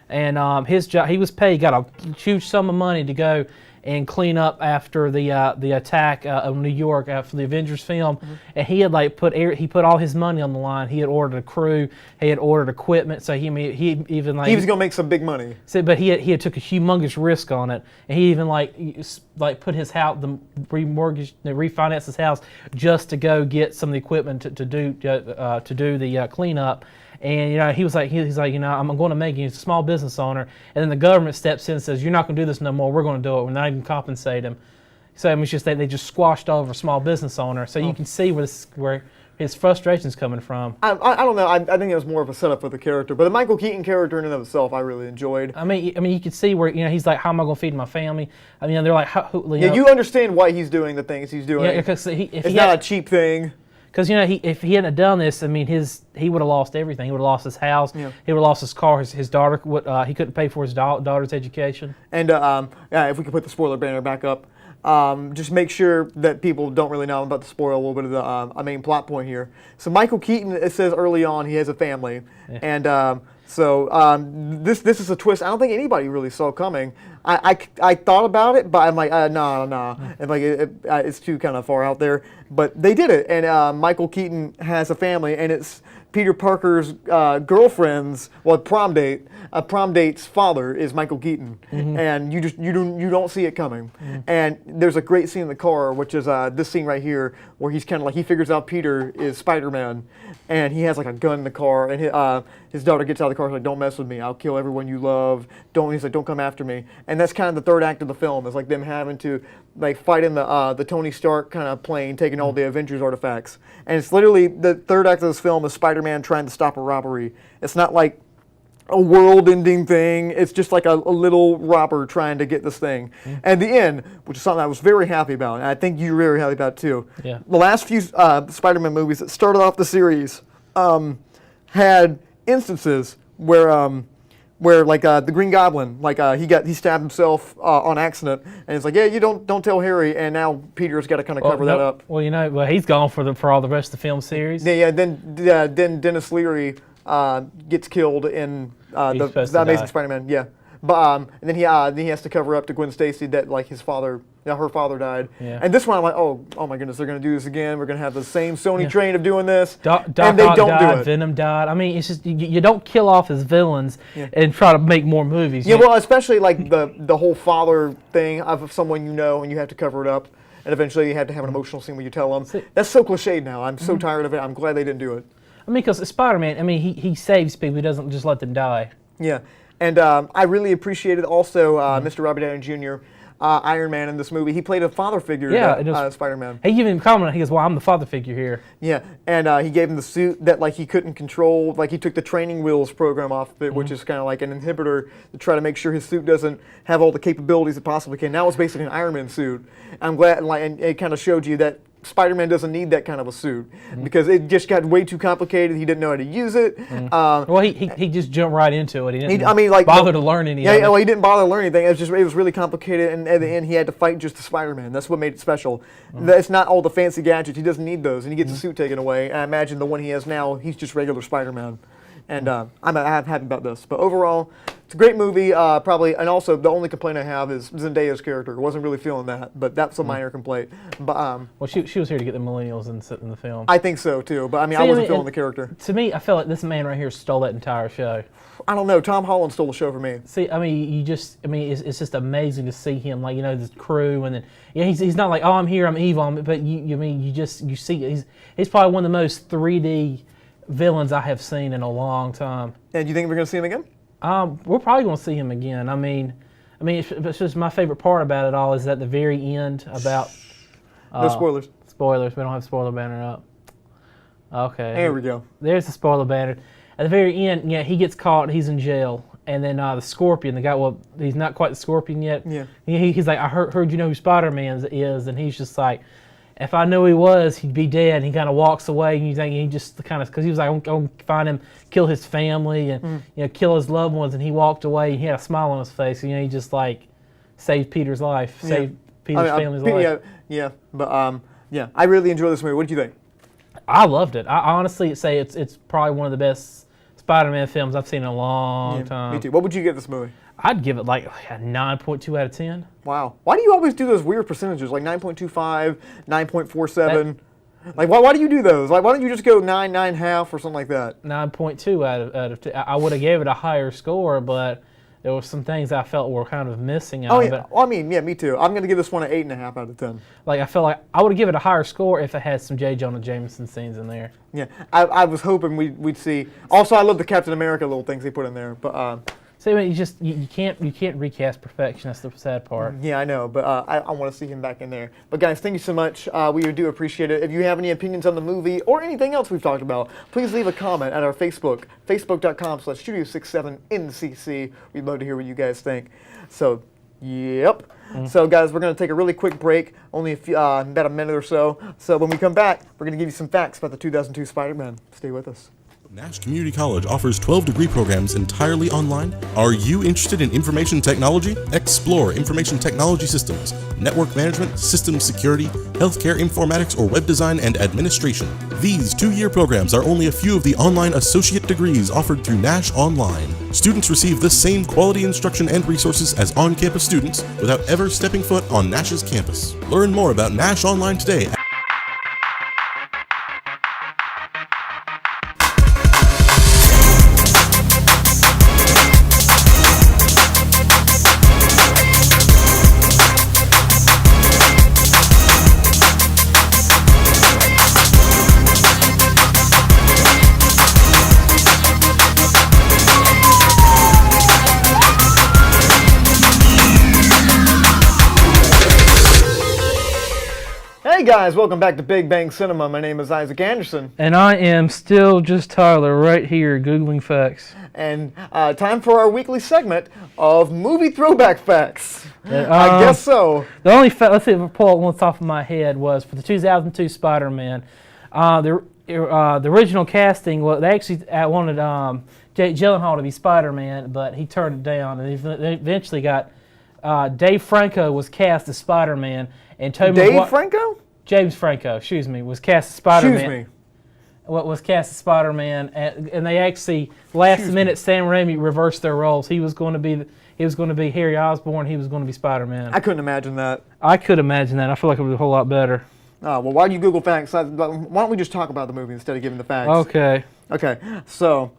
and his job, he was paid, got a huge sum of money to go and clean up after the attack of New York after the Avengers film, and he had put all his money on the line. He had ordered a crew, he had ordered equipment, so he even he was gonna make some big money. So, but he had took a humongous risk on it, and he even put his house, refinance his house just to go get some of the equipment to do the cleanup. And he was like, I'm going to make you. He's a small business owner, and then the government steps in and says, "You're not going to do this no more. We're going to do it. We're not even compensate him." So I mean, it's just they just squashed over a small business owner. So you can see where his frustration's coming from. I don't know. I think it was more of a setup for the character, but the Michael Keaton character in and of itself, I really enjoyed. I mean, you can see where he's like, "How am I going to feed my family?" I mean, they're like, you understand why he's doing the things he's doing. Yeah, because it's not a cheap thing. Because if he hadn't done this, I mean, he would have lost everything. He would have lost his house. Yeah. He would have lost his car. His daughter he couldn't pay for his daughter's education. And if we could put the spoiler banner back up, just make sure that people don't really know. I'm about to spoil a little bit of the main plot point here. So Michael Keaton, it says early on he has a family, and this is a twist I don't think anybody really saw coming. I thought about it, but I'm like, no. And like it's too kind of far out there. But they did it, and Michael Keaton has a family, and it's Peter Parker's girlfriend's prom date's father is Michael Keaton, and you don't see it coming. And there's a great scene in the car, which is this scene right here, where he's kind of like he figures out Peter is Spider-Man, and he has like a gun in the car, and his daughter gets out of the car, and like, "Don't mess with me. I'll kill everyone you love. He's like, don't come after me." And that's kind of the third act of the film, is like them having to like fight in the Tony Stark kind of plane, taking all the Avengers artifacts. And it's literally the third act of this film is Spider-Man trying to stop a robbery. It's not like a world-ending thing. It's just like a little robber trying to get this thing. And the end, which is something I was very happy about, and I think you were very happy about too. Yeah. The last few Spider-Man movies that started off the series had instances where like the Green Goblin, like he stabbed himself on accident, and it's like, yeah, you don't tell Harry, and now Peter's got to kind of cover that up. Well, he's gone for all the rest of the film series. Yeah. Then Dennis Leary gets killed in the Amazing Spider-Man. Yeah, but and then he has to cover up to Gwen Stacy that like his father. Her father died. Yeah. And this one, I'm like, oh my goodness, they're going to do this again. We're going to have the same Sony train of doing this. And they don't do it. Venom died. I mean, it's just, you don't kill off his villains and try to make more movies. Yeah, well, especially like the whole father thing of someone you know and you have to cover it up. And eventually you have to have an emotional scene where you tell them. That's so cliched now. I'm so tired of it. I'm glad they didn't do it. I mean, because Spider-Man, I mean, he saves people. He doesn't just let them die. Yeah. And I really appreciated also Mr. Robert Downey Jr., Iron Man in this movie. He played a father figure to Spider-Man. He even commented, he goes, "Well, I'm the father figure here." Yeah, and he gave him the suit that like he couldn't control. Like he took the training wheels program off of it, which is kind of like an inhibitor to try to make sure his suit doesn't have all the capabilities it possibly can. Now it's basically an Iron Man suit. I'm glad, and it kind of showed you that Spider-Man doesn't need that kind of a suit because it just got way too complicated. He didn't know how to use it. Well, he just jumped right into it. He didn't like, bother to learn anything. Yeah, well, he didn't bother to learn anything. It was really complicated, and at the end, he had to fight just the Spider-Man. That's what made it special. It's not all the fancy gadgets. He doesn't need those, and he gets the suit taken away. And I imagine the one he has now, he's just regular Spider-Man. And I'm happy about this. But overall, it's a great movie. Probably, and also the only complaint I have is Zendaya's character. I wasn't really feeling that, but that's a minor complaint. But well, she was here to get the millennials in the film. I think so too. But I mean, I wasn't feeling the character. To me, I feel like this man right here stole that entire show. I don't know. Tom Holland stole the show for me. See, I mean, it's just amazing to see him, like, this crew, and then he's not like, oh, I'm here, I'm evil, but you see he's probably one of the most 3D villains I have seen in a long time. And do you think we're going to see him again? We're probably going to see him again. I mean, it's just my favorite part about it all is at the very end about. No spoilers. Spoilers. We don't have spoiler banner up. Okay. There we go. There's the spoiler banner. At the very end, he gets caught. He's in jail, and then the Scorpion, the guy. Well, he's not quite the Scorpion yet. Yeah. He's like, I heard you know who Spider-Man is, and he's just like, if I knew he was, he'd be dead. And he kind of walks away, and you think he just kind of, because he was like, I'm going to find him, kill his family, and kill his loved ones. And he walked away, and he had a smile on his face. He just like saved Peter's life, saved Peter's family's life. But I really enjoyed this movie. What did you think? I loved it. I honestly say it's probably one of the best Spider-Man films I've seen in a long time. Me too. What would you give this movie? I'd give it like a 9.2 out of 10. Wow. Why do you always do those weird percentages, like 9.25, 9.47? Like, why do you do those? Like, why don't you just go 9.5 or something like that? 9.2 out of 10. I would have gave it a higher score, but there were some things I felt were kind of missing out of it. Well, I mean, me too. I'm going to give this one an 8.5 out of 10. Like, I felt like I would have given it a higher score if it had some J. Jonah Jameson scenes in there. Yeah, I was hoping we'd see. Also, I love the Captain America little things they put in there, but. See, I mean, you can't recast perfection. That's the sad part. Yeah, I know, but I want to see him back in there. But guys, thank you so much. We do appreciate it. If you have any opinions on the movie or anything else we've talked about, please leave a comment at our Facebook, facebook.com/Studio67NCC. We'd love to hear what you guys think. So, yep. So, guys, we're going to take a really quick break, only about a minute or so. So, when we come back, we're going to give you some facts about the 2002 Spider-Man. Stay with us. Nash Community College offers 12 degree programs entirely online. Are you interested in information technology? Explore information technology systems, network management, systems security, healthcare informatics, or web design and administration. These 2-year programs are only a few of the online associate degrees offered through Nash Online. Students receive the same quality instruction and resources as on-campus students without ever stepping foot on Nash's campus. Learn more about Nash Online today. Hey guys, welcome back to Big Bang Cinema. My name is Isaac Anderson. And I am still just Tyler right here Googling facts. And time for our weekly segment of movie throwback facts. I guess so. The only fact, let's see if I pull it one off of my head, was for the 2002 Spider-Man. The original casting, well, they actually wanted Jake Gyllenhaal to be Spider-Man, but he turned it down. And they eventually got Dave Franco was cast as Spider-Man. And James Franco, excuse me, was cast as Spider-Man. Excuse me. What was cast as Spider-Man, and they actually last minute Sam Raimi reversed their roles. He was going to be Harry Osborn. He was going to be Spider-Man. I couldn't imagine that. I could imagine that. I feel like it would be a whole lot better. Well, why do you Google facts? Why don't we just talk about the movie instead of giving the facts? Okay. Okay. So,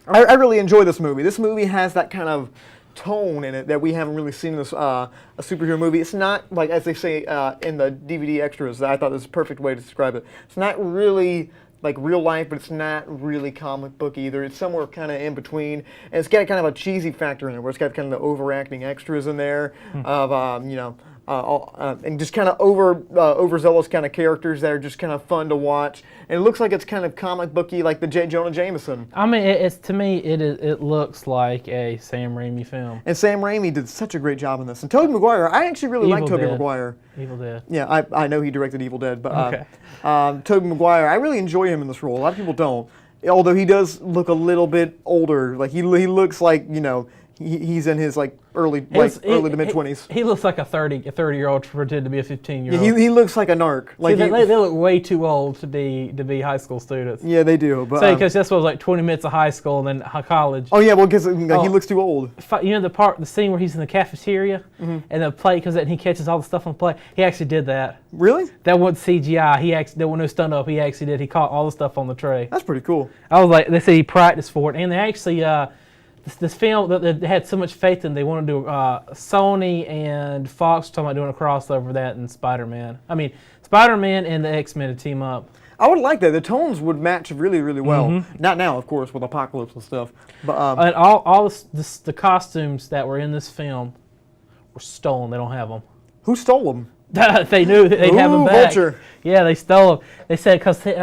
I really enjoy this movie. This movie has that kind of tone in it that we haven't really seen in this a superhero movie. It's not like, as they say in the DVD extras, I thought this was a perfect way to describe it. It's not really like real life, but it's not really comic book either. It's somewhere kind of in between, and it's got kind of a cheesy factor in it, where it's got kind of the overacting extras in there of and just kind of overzealous kind of characters that are just kind of fun to watch. And it looks like it's kind of comic booky, like the J. Jonah Jameson. I mean, it's to me, it looks like a Sam Raimi film. And Sam Raimi did such a great job in this. And Tobey Maguire, I actually really like Tobey Maguire. Evil Dead. Yeah, I know he directed Evil Dead, but okay. Tobey Maguire, I really enjoy him in this role. A lot of people don't. Although he does look a little bit older. Like he looks like, you know, he's in his like early to mid 20s. He looks like a 30-year-old pretending to be a 15-year-old. Yeah, he looks like a narc. Like see, they look way too old to be high school students. Yeah, they do. But because this was like 20 minutes of high school and then college. Oh yeah, well because he looks too old. You know the scene where he's in the cafeteria and the plate comes out and he catches all the stuff on the plate. He actually did that. Really? That wasn't CGI. There was no stunt up. He actually did. He caught all the stuff on the tray. That's pretty cool. I was like, they said he practiced for it, and they actually. This film that they had so much faith in, they wanted to do. Sony and Fox talking about doing a crossover that and Spider-Man. I mean, Spider-Man and the X-Men to team up. I would like that. The tones would match really, really well. Not now, of course, with Apocalypse and stuff. But and all the costumes that were in this film were stolen. They don't have them. Who stole them? They knew that they'd have them back. Vulture. Yeah, they stole them. They said because they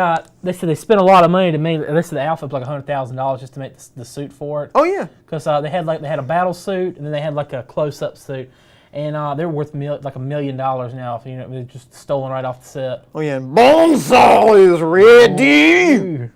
said they spent a lot of money to make. They said the outfit was like $100,000 just to make the suit for it. Oh yeah. Because they had a battle suit and then they had like a close-up suit, and they're worth like $1 million now. You know, they're just stolen right off the set. Oh yeah, and Bonesaw is ready.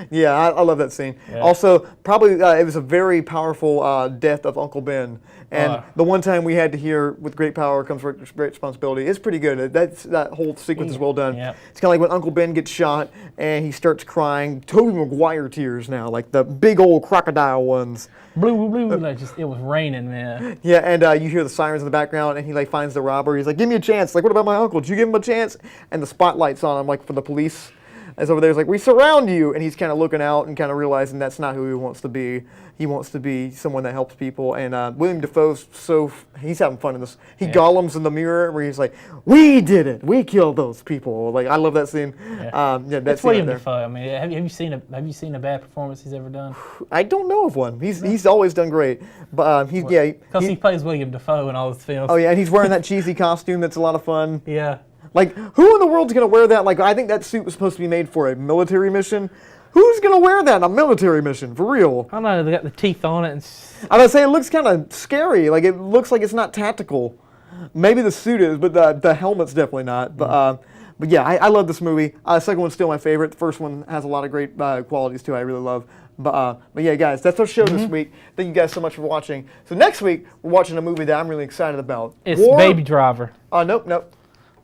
Yeah, I love that scene. Yeah. Also, probably it was a very powerful death of Uncle Ben. And the one time we had to hear, with great power comes great responsibility, is pretty good. That whole sequence is well done. Yep. It's kind of like when Uncle Ben gets shot and he starts crying. Tobey Maguire tears now, like the big old crocodile ones. Blue, it was raining, man. Yeah, and you hear the sirens in the background, and he finds the robber. He's like, "Give me a chance." Like, what about my uncle? Did you give him a chance? And the spotlight's on him, like for the police. As over there, he's like, "We surround you," and he's kind of looking out and kind of realizing that's not who he wants to be. He wants to be someone that helps people. And William Dafoe's he's having fun in this. He Gollums in the mirror where he's like, "We did it. We killed those people." Like I love that scene. Yeah, that's William Dafoe. I mean, have you seen a bad performance he's ever done? I don't know of one. He's always done great. But because he plays William Dafoe in all his films. Oh yeah, and he's wearing that cheesy costume that's a lot of fun. Yeah. Like, who in the world's going to wear that? Like, I think that suit was supposed to be made for a military mission. Who's going to wear that on a military mission, for real? I don't know, they got the teeth on it. And I was going to say, it looks kind of scary. Like, it looks like it's not tactical. Maybe the suit is, but the helmet's definitely not. But yeah, I love this movie. The second one's still my favorite. The first one has a lot of great qualities, too, I really love. But yeah, guys, that's our show this week. Thank you guys so much for watching. So next week, we're watching a movie that I'm really excited about. It's Baby Driver. Nope.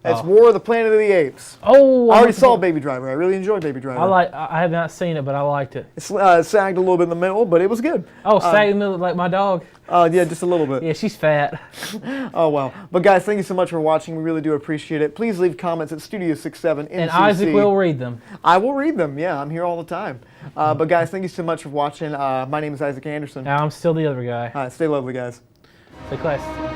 It's War of the Planet of the Apes. Oh, I already saw Baby Driver. I really enjoyed Baby Driver. I have not seen it, but I liked it. It sagged a little bit in the middle, but it was good. Oh, sagged in the middle like my dog? Yeah, just a little bit. Yeah, she's fat. Oh, wow. But guys, thank you so much for watching. We really do appreciate it. Please leave comments at Studio67 NCC. And Isaac will read them. I will read them. Yeah, I'm here all the time. But guys, thank you so much for watching. My name is Isaac Anderson. I'm still the other guy. Stay lovely, guys. Stay classy.